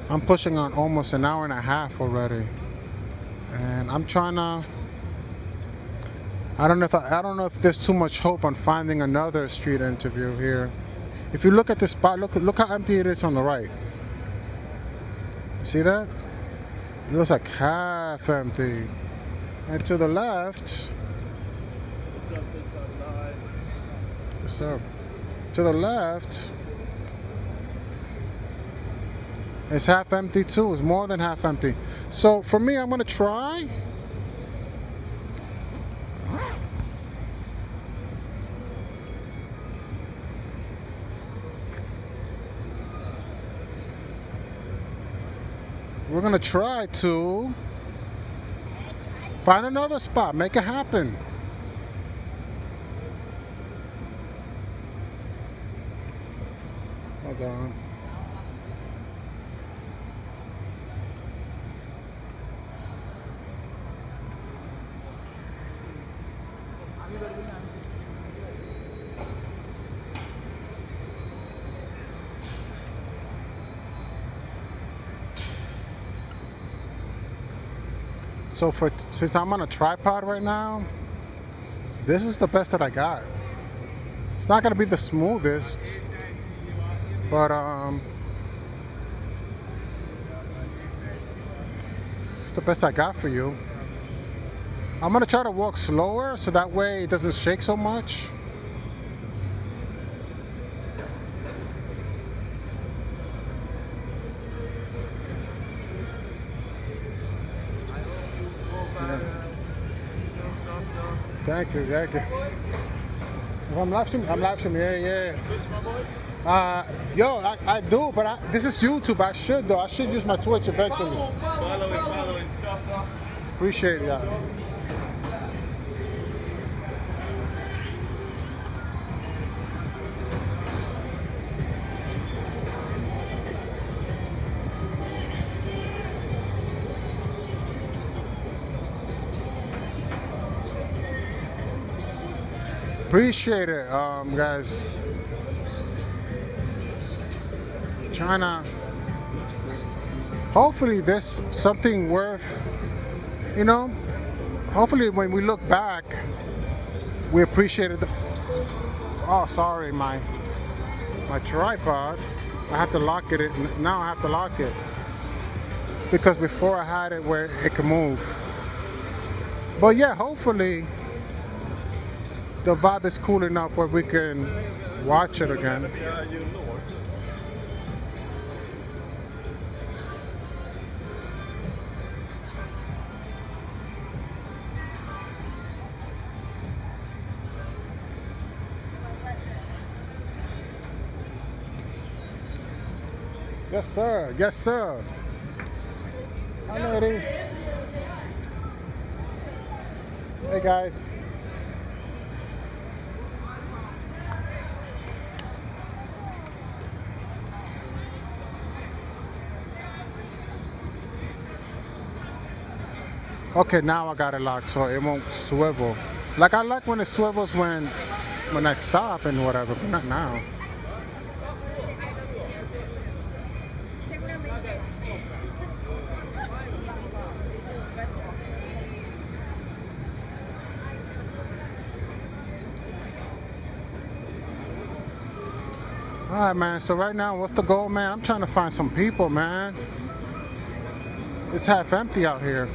I'm pushing on almost an hour and a half already. And I'm trying to... I don't know if there's too much hope on finding another street interview here. If you look at this spot, look how empty it is on the right. See that? It looks like half empty. And to the left, what's up? To the left, it's half empty too. It's more than half empty. So for me, I'm gonna try. We're gonna try to find another spot, make it happen. Hold on. So since I'm on a tripod right now, this is the best that I got. It's not gonna be the smoothest, but it's the best I got for you. I'm gonna try to walk slower so that way it doesn't shake so much. Thank you. If I'm live streaming, yeah. I do, but this is YouTube. I should use my Twitch eventually. Follow it. Appreciate it, yeah. Appreciate it, guys. Trying to. Hopefully, there's something worth. Hopefully, when we look back, we appreciated the. Oh, sorry, my tripod. I have to lock it. Now I have to lock it because before I had it where it could move. But yeah, hopefully. The vibe is cool enough where we can watch it again. Yes, sir. Hi, ladies. Hey, guys. Okay, now I got it locked so it won't swivel. Like I like when it swivels when I stop and whatever, but not now. All right, man. So right now, what's the goal, man? I'm trying to find some people, man. It's half empty out here.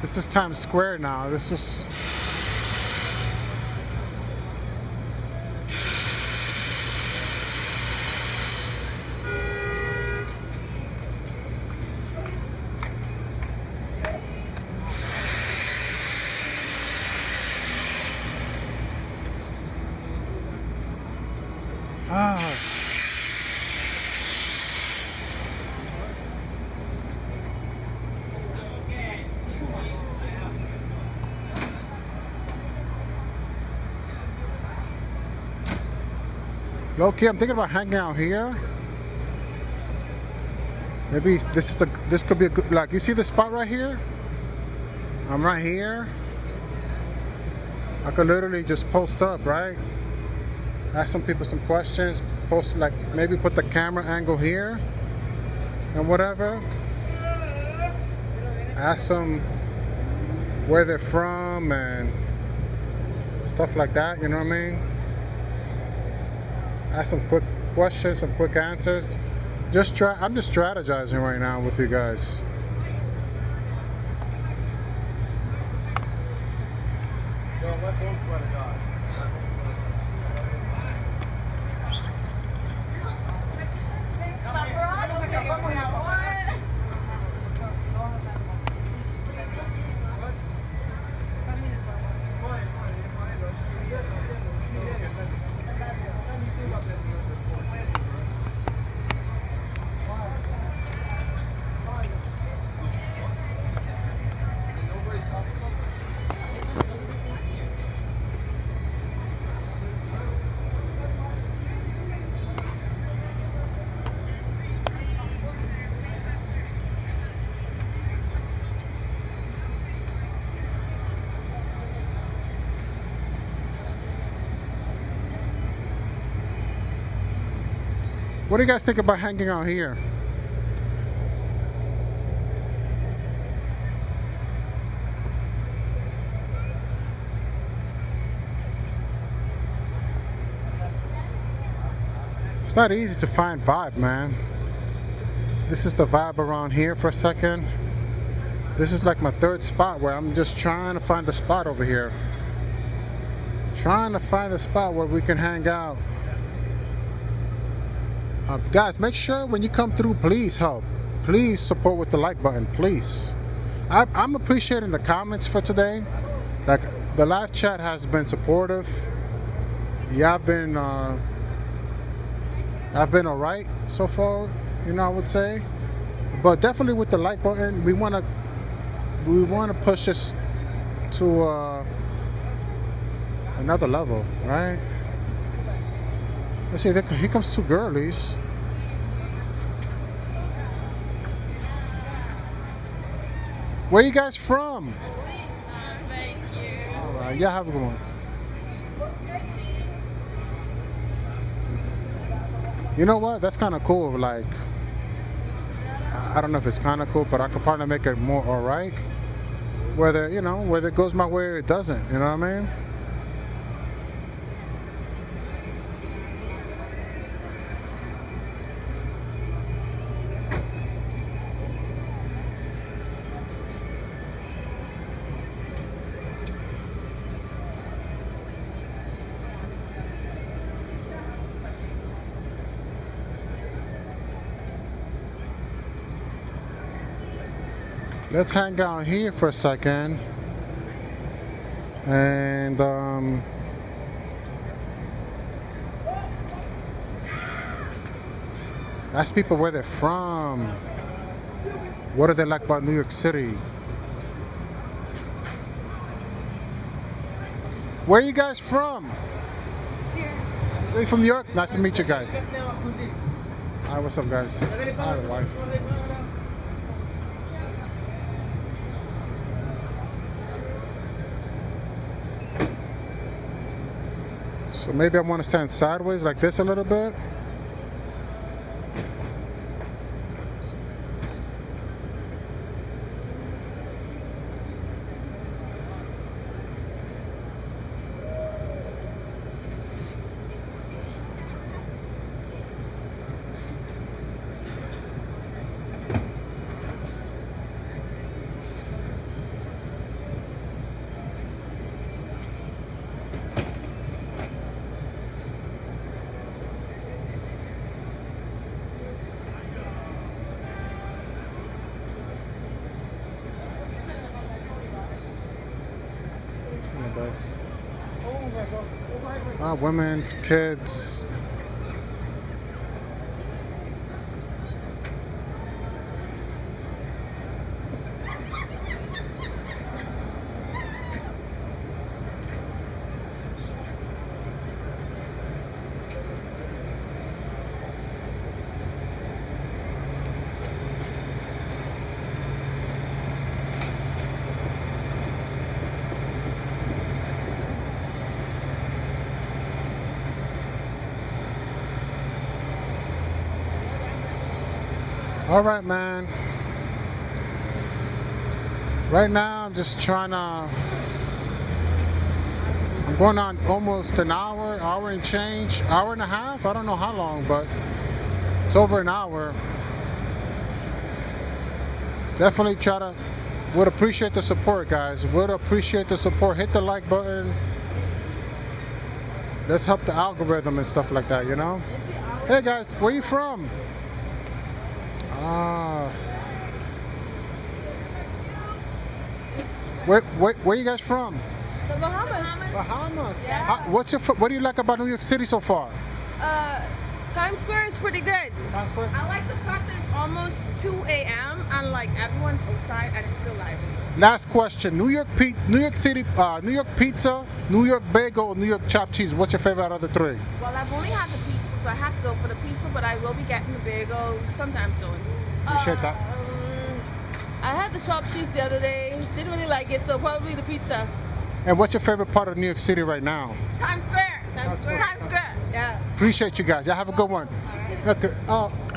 This is Times Square now. This is... Ah. Low-key, I'm thinking about hanging out here. Maybe this could be a good, like, you see the spot right here? I'm right here. I could literally just post up, right? Ask some people some questions, post, like, maybe put the camera angle here and whatever. Ask them where they're from and stuff like that, you know what I mean? Ask some quick questions, some quick answers. I'm just strategizing right now with you guys. What do you guys think about hanging out here? It's not easy to find vibe, man. This is the vibe around here for a second. This is like my third spot where I'm just trying to find the spot over here. Trying to find the spot where we can hang out. Guys, make sure when you come through, please help. Please support with the like button, please. I'm appreciating the comments for today. Like, the live chat has been supportive. Yeah, I've been alright so far, you know, I would say. But definitely with the like button, we wanna push this to another level, right? Let's see, here comes two girlies. Where you guys from? Thank you. All right, yeah, have a good one. You know what? That's kind of cool. Like, I don't know if it's kind of cool, but I could probably make it more all right. Whether, you know, whether it goes my way or it doesn't. You know what I mean? Let's hang out here for a second. And ask people where they're from. What do they like about New York City? Where are you guys from? Here. Are you from New York? Nice to meet you guys. Hi, what's up, guys? Hi, the wife. So maybe I want to stand sideways like this a little bit. Women, kids. All right, man. Right now, I'm just trying to. I'm going on almost an hour and change, hour and a half. I don't know how long, but it's over an hour. Definitely would appreciate the support, guys. Would appreciate the support. Hit the like button. Let's help the algorithm and stuff like that, you know? Hey, guys, where you from? Where you guys from? The Bahamas. Bahamas. Yeah. What do you like about New York City so far? Times Square is pretty good. Times Square? I like the fact that it's almost 2 a.m. and like everyone's outside and it's still lively. Last question: New York City, New York pizza, New York bagel, or New York chopped cheese. What's your favorite out of the three? Well, I've only had the pizza, so I have to go for the pizza, but I will be getting the bagel sometime soon. Appreciate that. I had the chopped cheese the other day. Didn't really like it, so probably the pizza. And what's your favorite part of New York City right now? Times Square. Times Square. Yeah. Appreciate you guys. Y'all have a good one. Okay.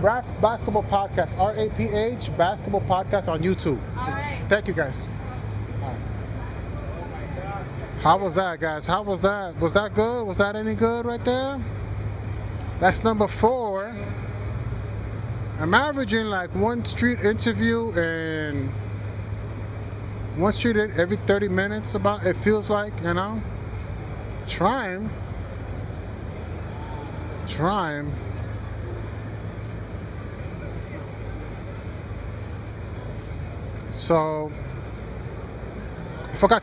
Rap Basketball Podcast, RAPH Basketball Podcast on YouTube. All right. Thank you, guys. All right. How was that, guys? How was that? Was that good? Was that any good right there? That's number 4. I'm averaging like one street interview and one street every 30 minutes about, it feels like, you know? Trying. So I forgot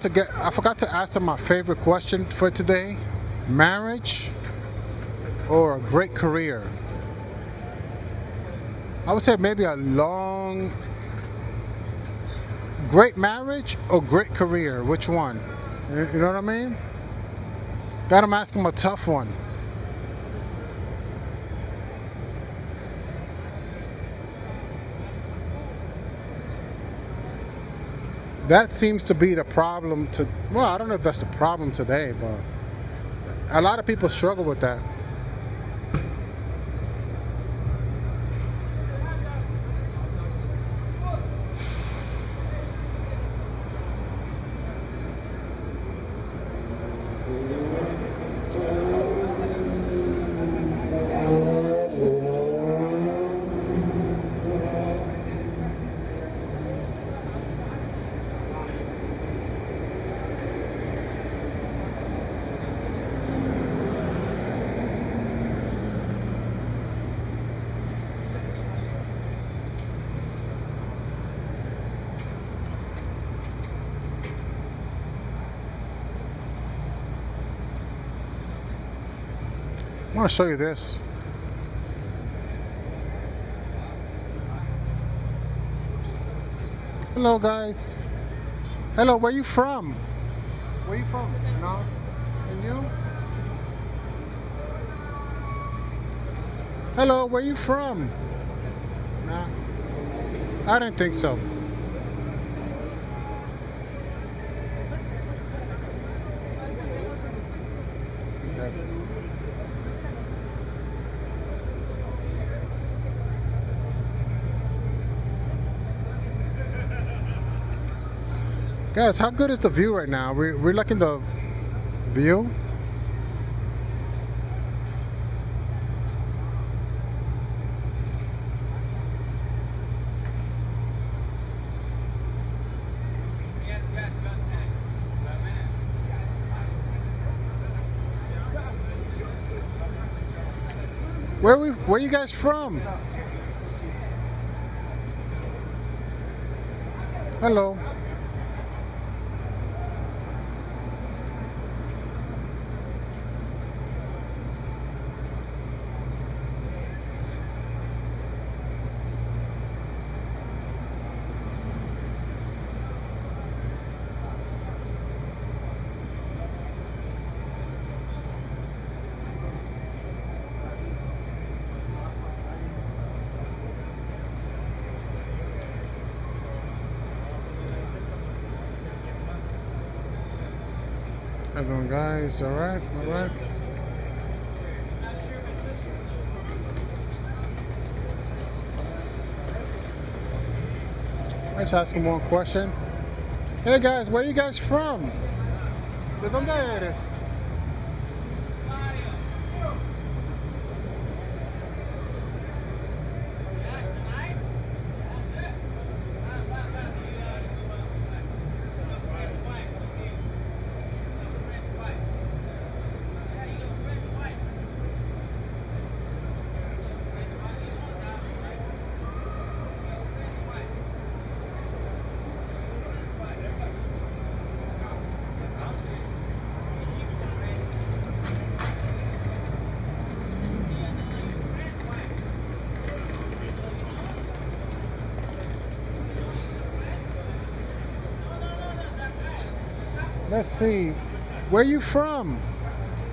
to ask them my favorite question for today. Marriage or a great career? I would say maybe a great marriage or great career. Which one? You know what I mean? Got to ask them a tough one. That seems to be the problem to, well, I don't know if that's the problem today, but a lot of people struggle with that. I want to show you this. Hello, guys. Hello, where you from? Where you from? No? And you? Hello, where you from? Nah. I didn't think so. Okay. Guys, how good is the view right now? We're liking the view. Where you guys from? Hello. How's it going, guys? All right, all right. Let's ask him one question. Hey guys, where you guys from? ¿De dónde eres? Let's see. Where you from?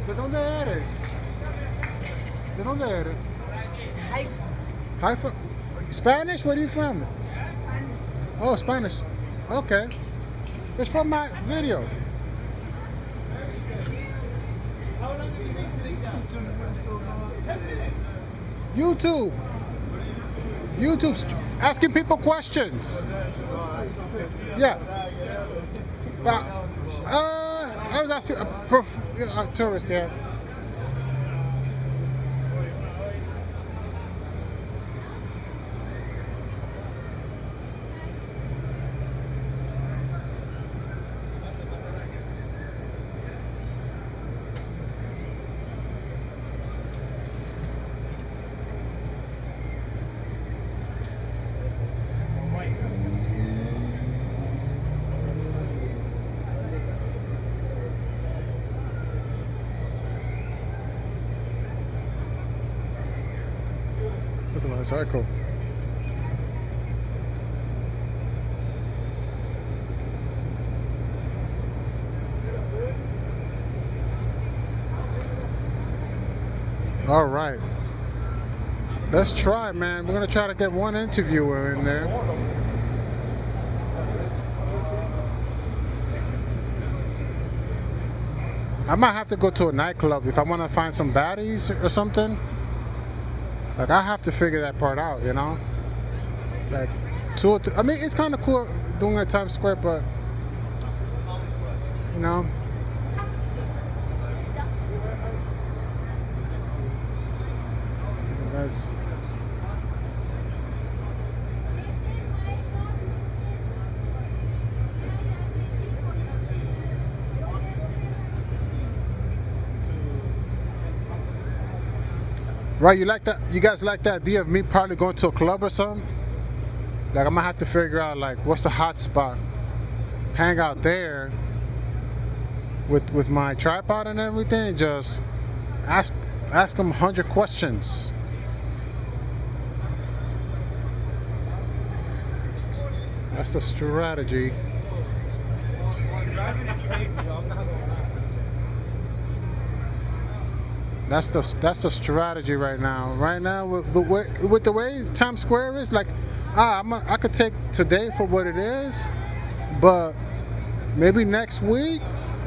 ¿De dónde eres? ¿De dónde eres? Haifa. Spanish? Where are you from? Spanish. Oh, Spanish. Okay. It's from my video. YouTube. YouTube's asking people questions. Yeah. But, I was asking a tourist here. That's a nice article. All right. Let's try, man. We're going to try to get one interviewer in there. I might have to go to a nightclub if I want to find some baddies or something. Like, I have to figure that part out, you know? Like, two or three. I mean, it's kind of cool doing it at Times Square, but, you know? That's... Right, you like that? You guys like the idea of me probably going to a club or something? Like, I'm gonna have to figure out, like, what's the hot spot? Hang out there with my tripod and everything, and just ask them 100 questions. That's the strategy. That's the strategy right now. Right now, with the way Times Square is, like, I could take today for what it is, but maybe next week,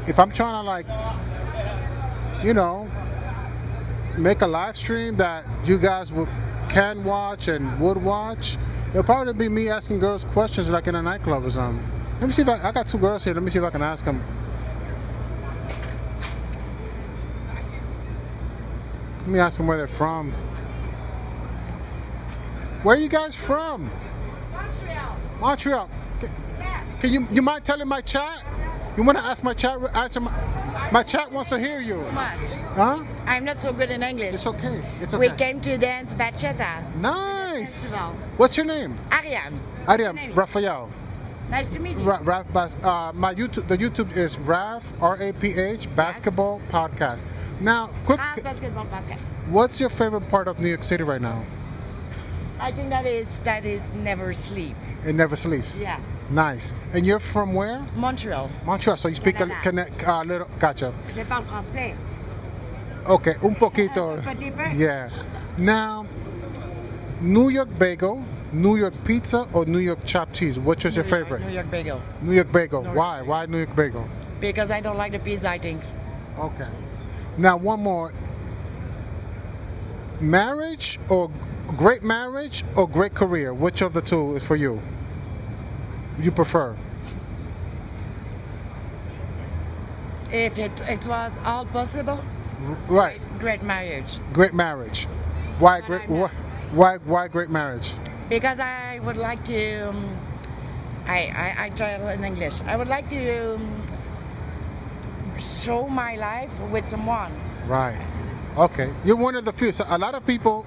if I'm trying to, like, you know, make a live stream that you guys can watch and would watch, it'll probably be me asking girls questions like in a nightclub or something. Let me see if I got two girls here. Let me see if I can ask them. Let me ask them where they're from. Where are you guys from? Montreal. Montreal. Yeah. Can you mind telling my chat? You want to ask my chat? Answer my chat wants to hear you. Much. Huh? I'm not so good in English. It's okay. It's okay. We came to dance bachata. Nice. Festival. What's your name? Ariane. Ariane Raphael. Nice to meet you. My YouTube. The YouTube is Raph RAPH Basketball Podcast. Now, quick. Basketball basket. What's your favorite part of New York City right now? I think that is never sleep. It never sleeps. Yes. Nice. And you're from where? Montreal. Montreal. So you speak a Canada. little. Gotcha. Je parle français. Okay, un poquito. Petit peu. Yeah. Now, New York bagel, New York pizza, or New York chopped cheese? Which is your favorite? New York bagel. New York bagel. New York Why? bagel. Why New York bagel? Because I don't like the pizza, I think. Okay. Now, one more. Marriage or great marriage or great career? Which of the two is for you? You prefer? If it was all possible, Right. great marriage. Great marriage. Why But great? I'm not. Why great marriage? Because I would like to. I try in English. I would like to show my life with someone. Right. Okay. You're one of the few. So a lot of people,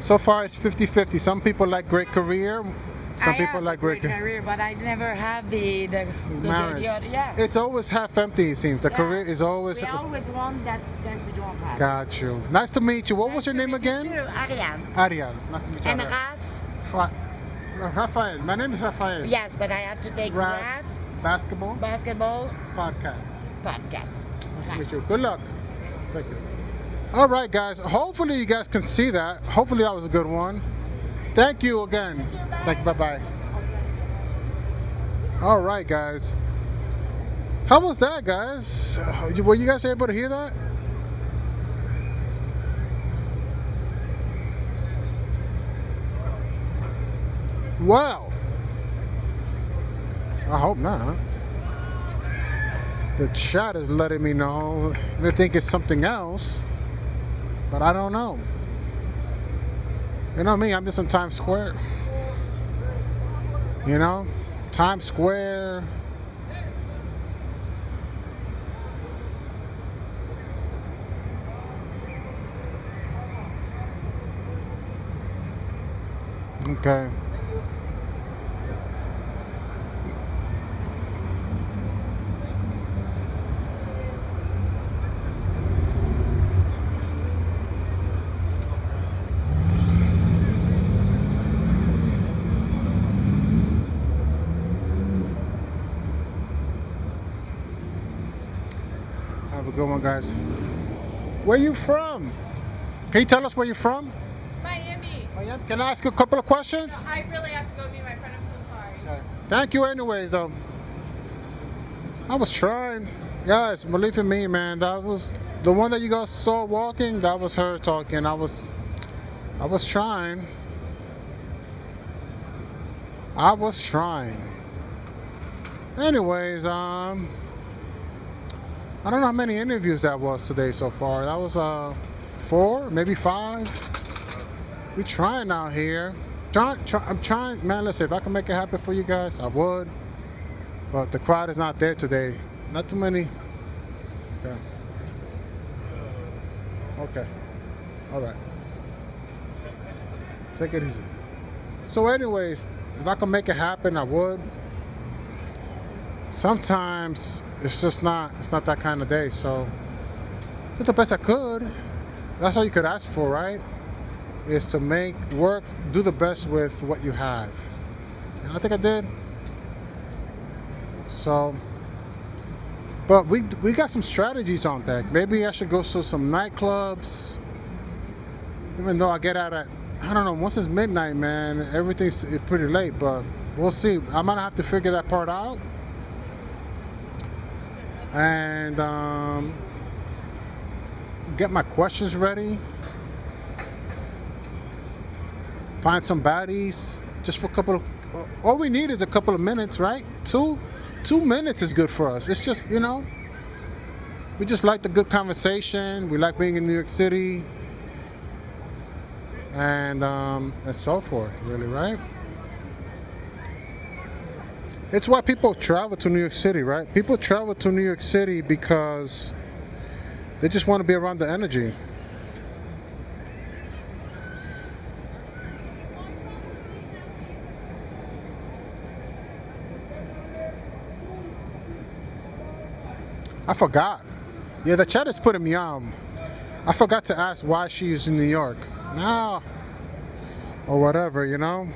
so far it's 50-50. Some people like great career. Some I people have like a great career, but I never have the marriage. yeah. It's always half empty, it seems. The Yeah. career is always... We always want that we don't have. Got you. Nice to meet you. What was your name again? Ariane. Ariane. Nice to meet you. And Ariane. Raf. Rafael. My name is Rafael. Yes, but I have to take Raf Raf Basketball basketball Podcast. podcast. Nice to meet you. Good luck. Thank you. All right, guys. Hopefully you guys can see that. Hopefully that was a good one. Thank you again. Thank you. Bye-bye. All right, guys. How was that, guys? Were you guys able to hear that? Well, I hope not. The chat is letting me know they think it's something else, but I don't know. You know me, I'm just in Times Square. You know? Times Square. Okay. Have a good one, guys. Where you from? Can you tell us where you're from? Miami. Miami. Can I ask you a couple of questions? I really have to go meet my friend. I'm so sorry. Thank you anyways, though. I was trying. Guys, believe in me, man. That was the one that you guys saw walking. That was her talking. I was trying. I was trying. Anyways, I don't know how many interviews that was today so far. That was 4, maybe 5. We trying out here. I'm trying, man. Listen, if I can make it happen for you guys, I would. But the crowd is not there today. Not too many. Okay. Okay. All right. Take it easy. So anyways, if I can make it happen, I would. Sometimes it's just not, it's not that kind of day. So I did the best I could. That's all you could ask for, right? Is to make work, do the best with what you have. And I think I did. So, but we got some strategies on deck. Maybe I should go to some nightclubs. Even though I get out at, I don't know, once it's midnight, man, everything's pretty late, but we'll see. I might have to figure that part out. And get my questions ready. Find some baddies. Just for a couple of, all we need is a couple of minutes, right? 2 minutes is good for us. It's just, you know, we just like the good conversation. We like being in New York City. And so forth, really, right? It's why people travel to New York City, right? People travel to New York City because they just want to be around the energy. I forgot. Yeah, the chat is putting me on. I forgot to ask why she's in New York. Now, or whatever, you know?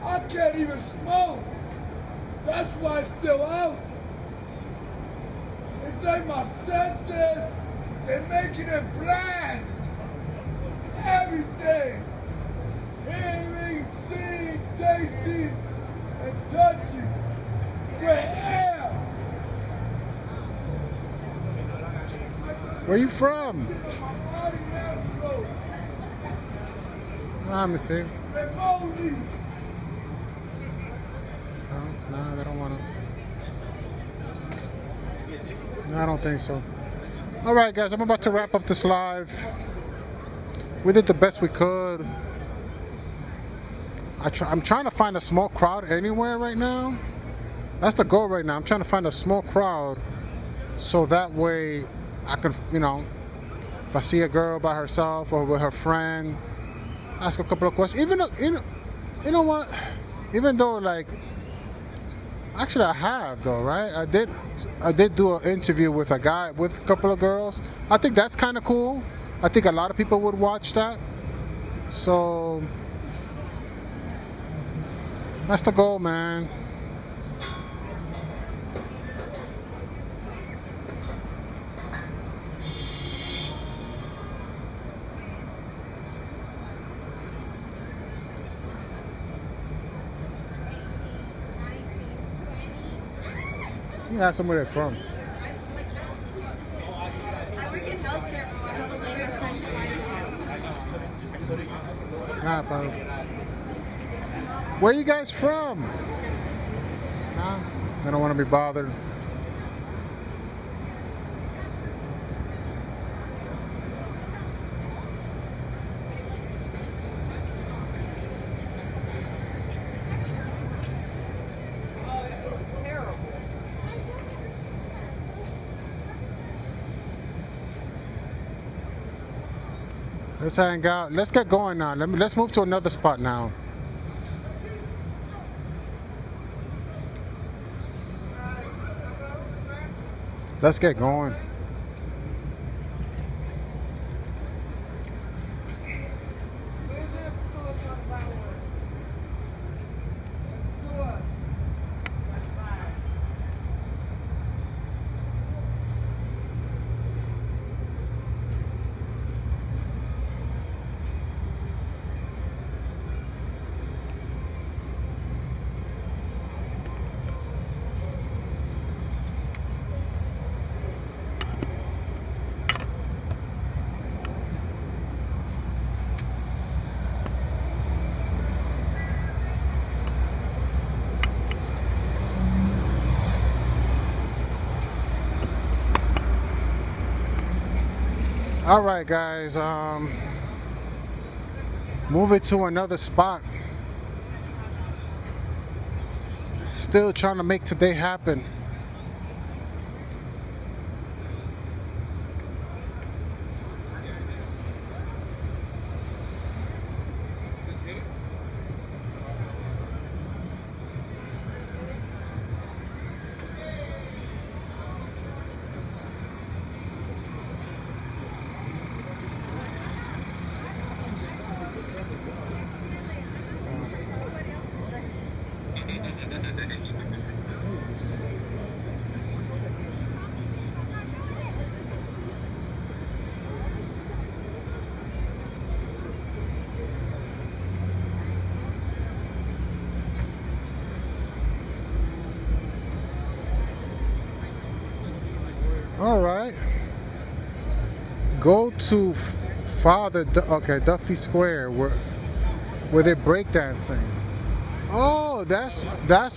I can't even smoke. That's why it's still out. It's like my senses, they're making it blind. Everything. Hearing, seeing, tasting, and touching. Where? Where you from? Let me see. No, it's not. I don't want to. No, I don't think so. All right, guys, I'm about to wrap up this live. We did the best we could. I'm trying to find a small crowd anywhere right now. That's the goal right now. I'm trying to find a small crowd so that way I can, you know, if I see a girl by herself or with her friend, ask a couple of questions. Even though, you know what? Even though, like, actually I have though, right? I did do an interview with a guy, with a couple of girls. I think that's kind of cool. I think a lot of people would watch that. So that's the goal, man. You ask them where they're from. Nah, bro. Where you guys from? Nah, I don't want to be bothered. Let's hang out. Let's get going now. Let's move to another spot now. Let's get going. All right, guys. Moving to another spot. Still trying to make today happen. All right. Go to Duffy Square where they're breakdancing. Oh, that's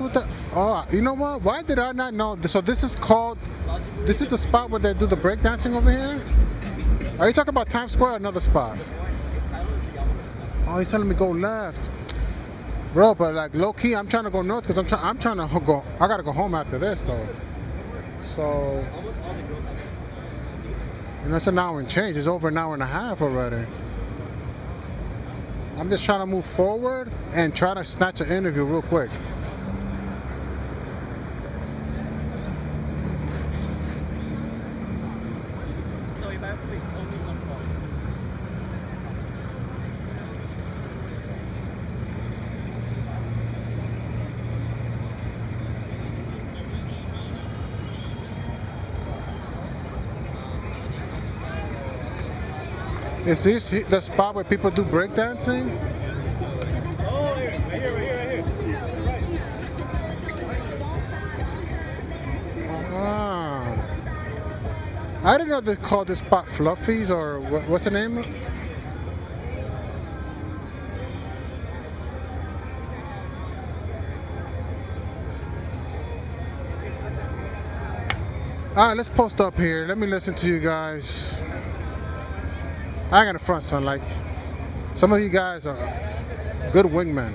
what the. Oh, you know what? Why did I not know? So this is the spot where they do the breakdancing over here. Are you talking about Times Square or another spot? Oh, he's telling me go left, bro. But like low key, I'm trying to go north because I'm trying to go. I gotta go home after this though. So. And that's an hour and change. It's over an hour and a half already. I'm just trying to move forward and try to snatch an interview real quick. Is this the spot where people do breakdancing? Oh, right here. Ah. I didn't know they called this spot Fluffies or what's the name? Alright, let's post up here. Let me listen to you guys. I ain't gonna front, son. Like, some of you guys are good wingmen.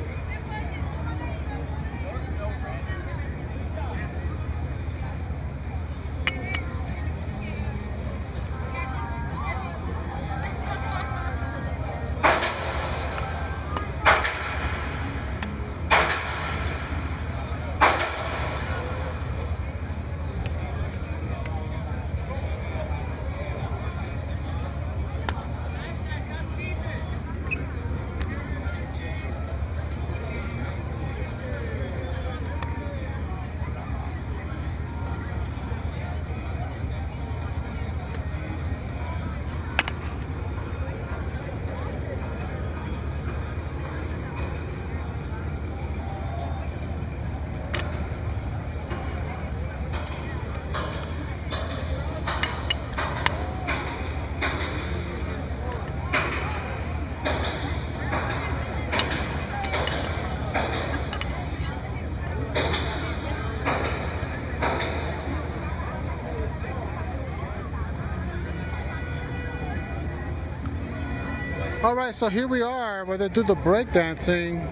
Alright, so here we are where they do the breakdancing.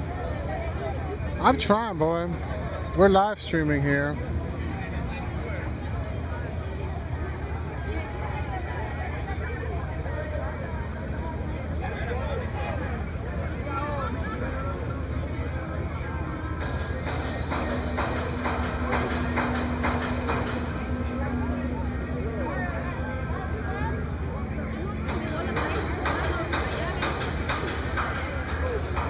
I'm trying, boy. We're live streaming here.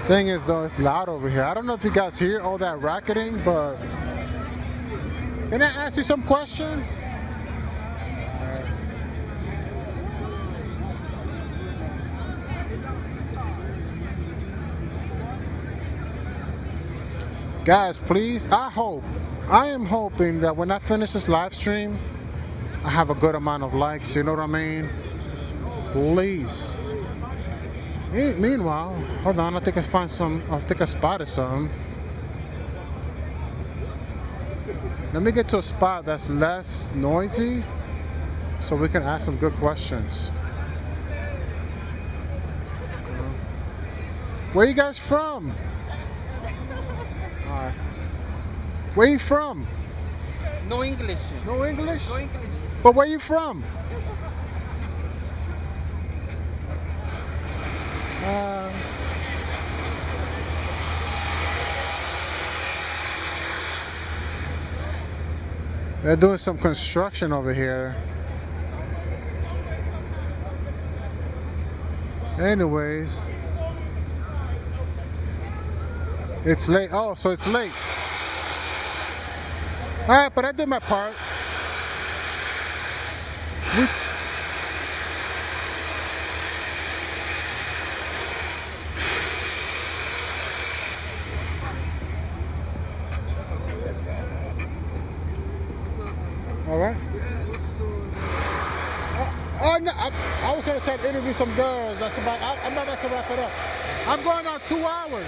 Thing is though, it's loud over here. I don't know if you guys hear all that racketing, but can I ask you some questions? Guys, please, I am hoping that when I finish this live stream, I have a good amount of likes, you know what I mean? Please. Meanwhile, hold on, I think I spotted something. Let me get to a spot that's less noisy so we can ask some good questions. Where you guys from? All right. Where you from? No English. No English? No English. But where you from? They're doing some construction over here. Anyways, it's late. Oh, so it's late. All right, but I did my part. All right. Oh no! I was gonna try to interview some girls. That's about. I'm about to wrap it up. I'm going on 2 hours.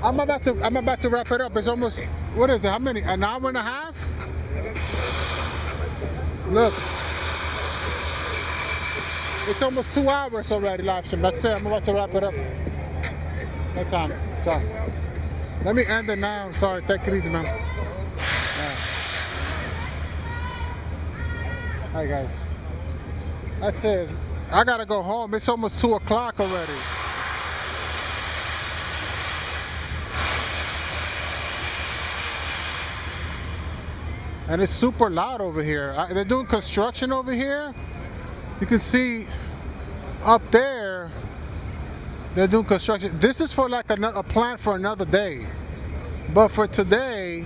I'm about to wrap it up. It's almost. What is it? How many? An hour and a half? Look. It's almost 2 hours already, live stream. That's it. I'm about to wrap it up. No time. Sorry. Let me end it now. Sorry. Take it easy, man. Hi, guys. That's it. I gotta go home. It's almost 2 o'clock already. And it's super loud over here. They're doing construction over here. You can see up there. They're doing construction. This is for like a plan for another day, but for today,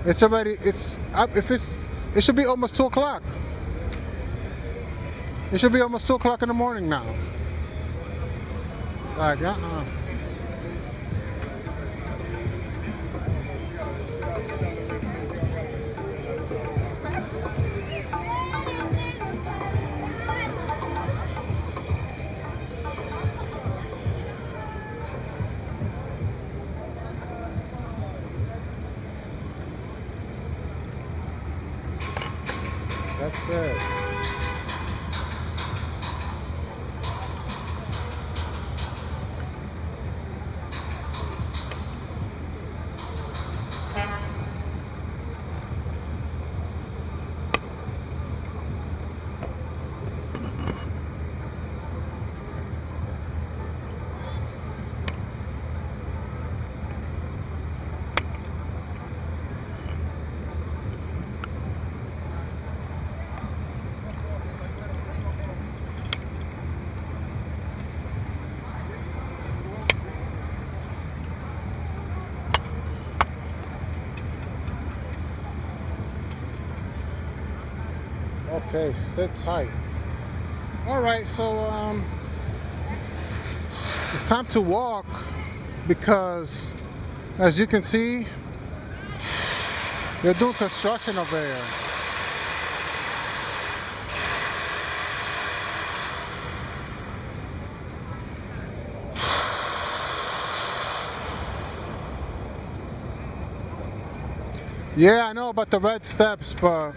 it's already. It should be almost 2 o'clock. It should be almost 2 o'clock in the morning now. Like, That's it. Okay, sit tight. All right, so it's time to walk because, as you can see, they're doing construction over there. Yeah, I know about the red steps, but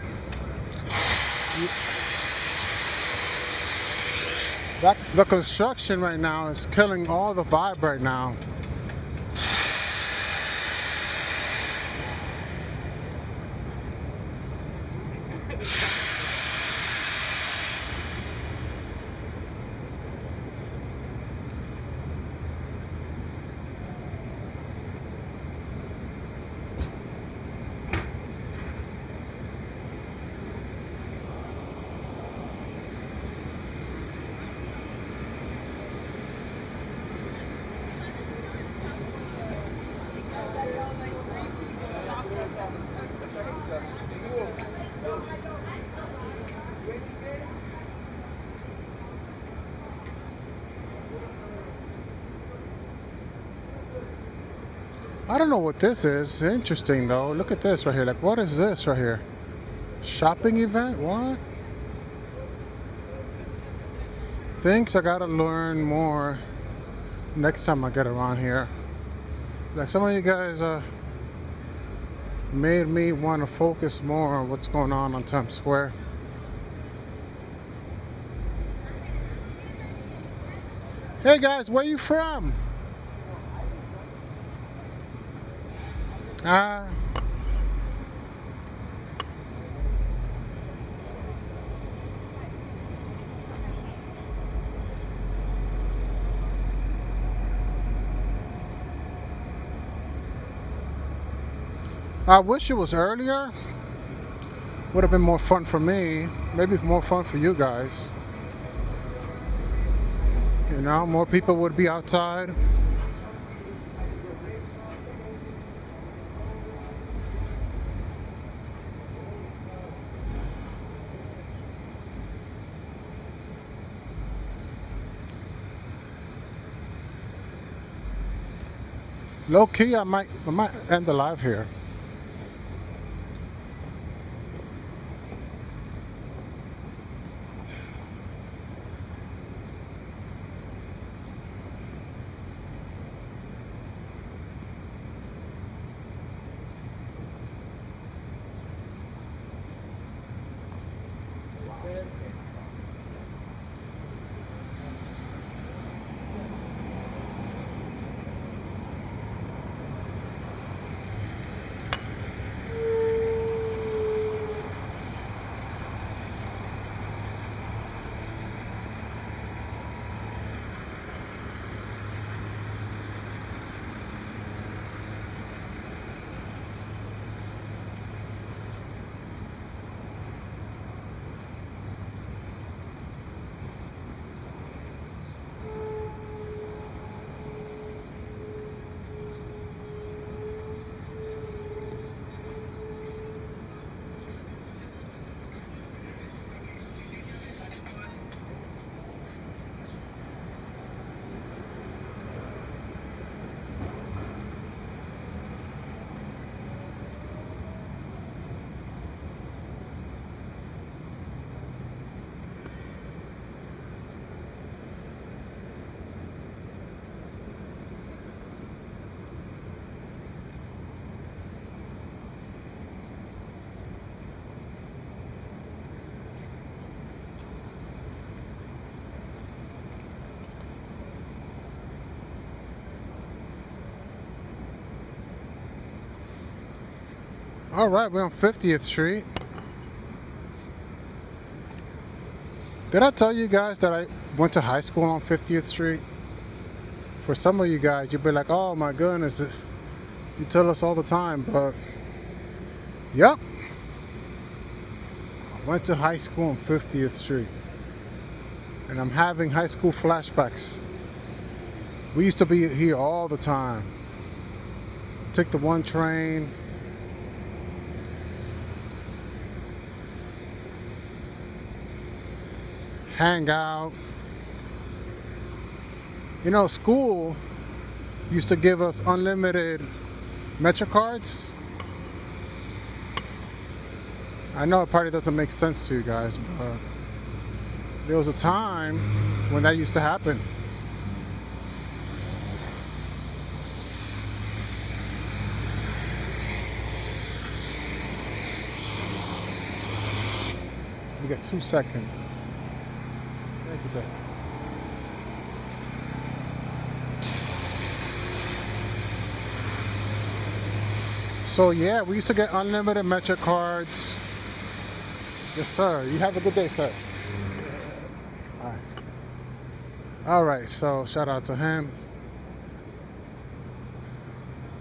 the construction right now is killing all the vibe right now. I don't know what this is. Interesting though. Look at this right here. Like, what is this right here? Shopping event? What? Thinks I gotta learn more next time I get around here. Like, some of you guys made me want to focus more on what's going on Times Square. Hey guys, where you from? I wish it was earlier. Would have been more fun for me. Maybe more fun for you guys. You know, more people would be outside. Low key, I might end the live here. All right, we're on 50th Street. Did I tell you guys that I went to high school on 50th Street? For some of you guys, you'd be like, oh my goodness, you tell us all the time, but yep. I went to high school on 50th Street. And I'm having high school flashbacks. We used to be here all the time. Take the 1 train. Hang out. You know, school used to give us unlimited Metro cards. I know it probably doesn't make sense to you guys, but there was a time when that used to happen. We got 2 seconds. Thank you, sir. So yeah, we used to get unlimited Metro cards. Yes, sir. You have a good day, sir. All right, so shout out to him.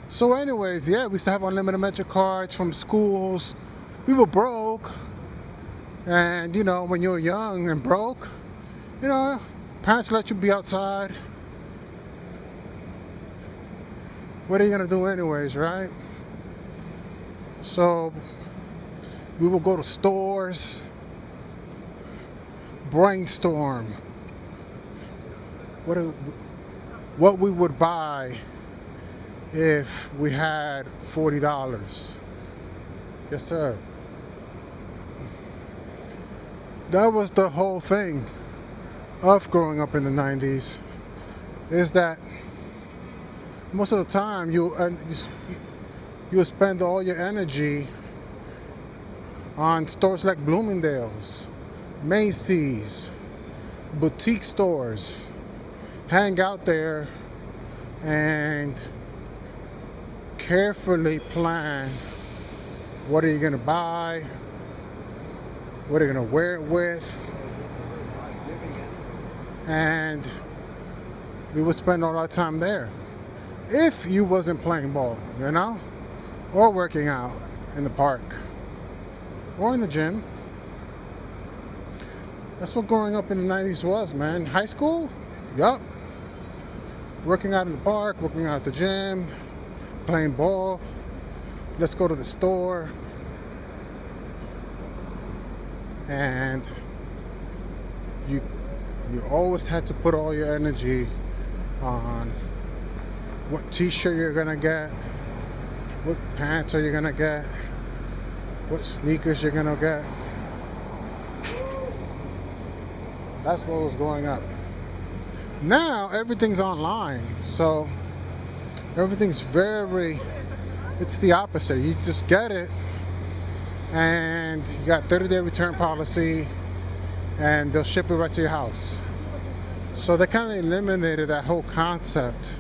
So anyways, yeah, we used to have unlimited Metro cards from schools. We were broke. And, you know, when you're young and broke, you know, parents let you be outside. What are you going to do anyways, right? So we will go to stores, brainstorm what we would buy if we had $40. Yes, sir. That was the whole thing of growing up in the 90s, is that most of the time you spend all your energy on stores like Bloomingdale's, Macy's, boutique stores, hang out there and carefully plan what are you gonna buy, what are you gonna wear it with, and we would spend all our time there. If you wasn't playing ball, you know, or working out in the park, or in the gym. That's what growing up in the 90s was, man. High school? Yup. Working out in the park, working out at the gym, playing ball. Let's go to the store. And you always had to put all your energy on what t-shirt you're gonna get, what pants are you gonna get, what sneakers you're gonna get. That's what was growing up. Now everything's online, so everything's it's the opposite. You just get it and you got 30-day return policy and they'll ship it right to your house. So they kind of eliminated that whole concept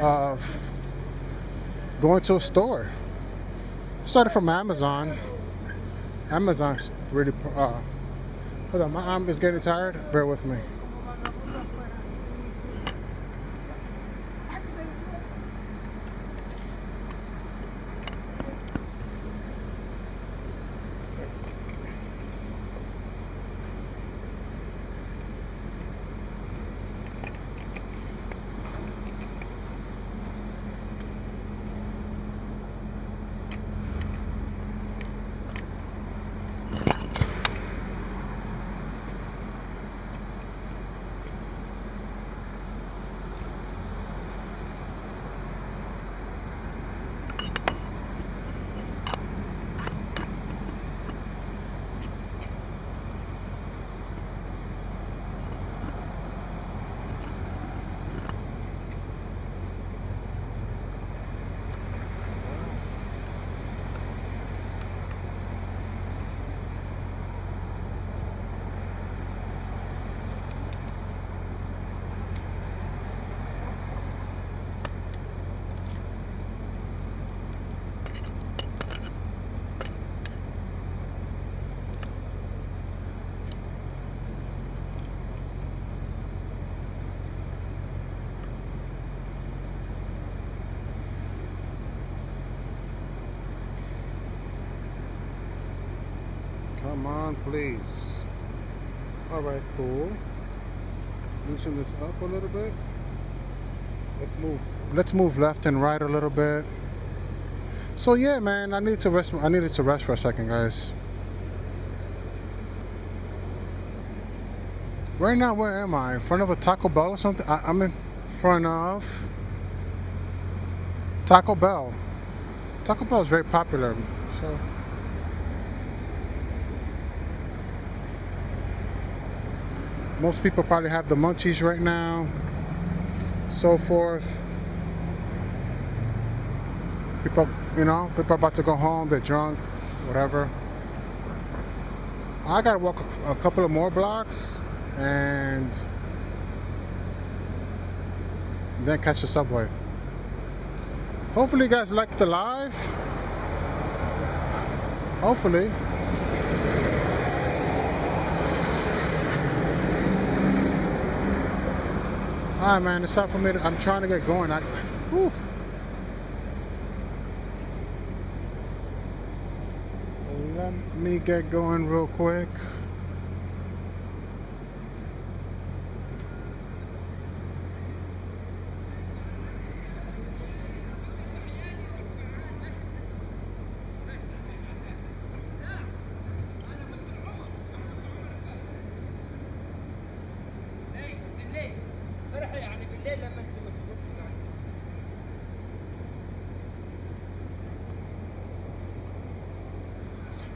of going to a store. Started from Amazon. Amazon's really hold on, my arm is getting tired. Bear with me. Come on, please. All right, cool. Loosen this up a little bit. Let's move left and right a little bit. So yeah, man, I needed to rest for a second, guys. Right now, where am I? In front of a Taco Bell or something? I'm in front of Taco Bell. Taco Bell is very popular, so. Most people probably have the munchies right now, so forth. People are about to go home, they're drunk, whatever. I gotta walk a couple of more blocks and then catch the subway. Hopefully you guys liked the live. Hopefully. Alright, man, it's time for me I'm trying to get going. Whew. Let me get going real quick.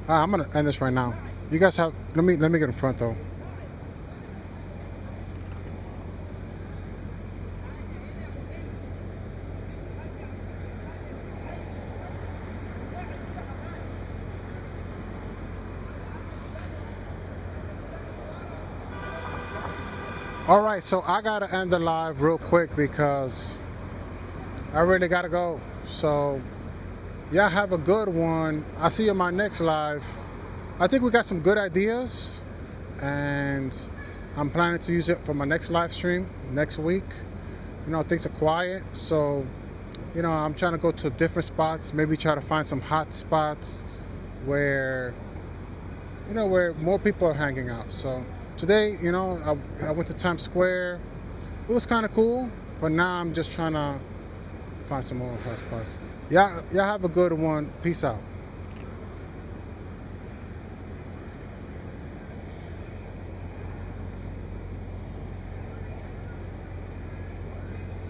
I'm gonna end this right now. You guys have let me get in front though. All right, so I gotta end the live real quick because I really gotta go. So y'all have a good one. I'll see you in my next live. I think we got some good ideas, and I'm planning to use it for my next live stream next week. You know, things are quiet, so you know, I'm trying to go to different spots, maybe try to find some hot spots where, you know, where more people are hanging out. So today, you know, I went to Times Square. It was kind of cool, but now I'm just trying to find some more hot spots. Y'all have a good one. Peace out.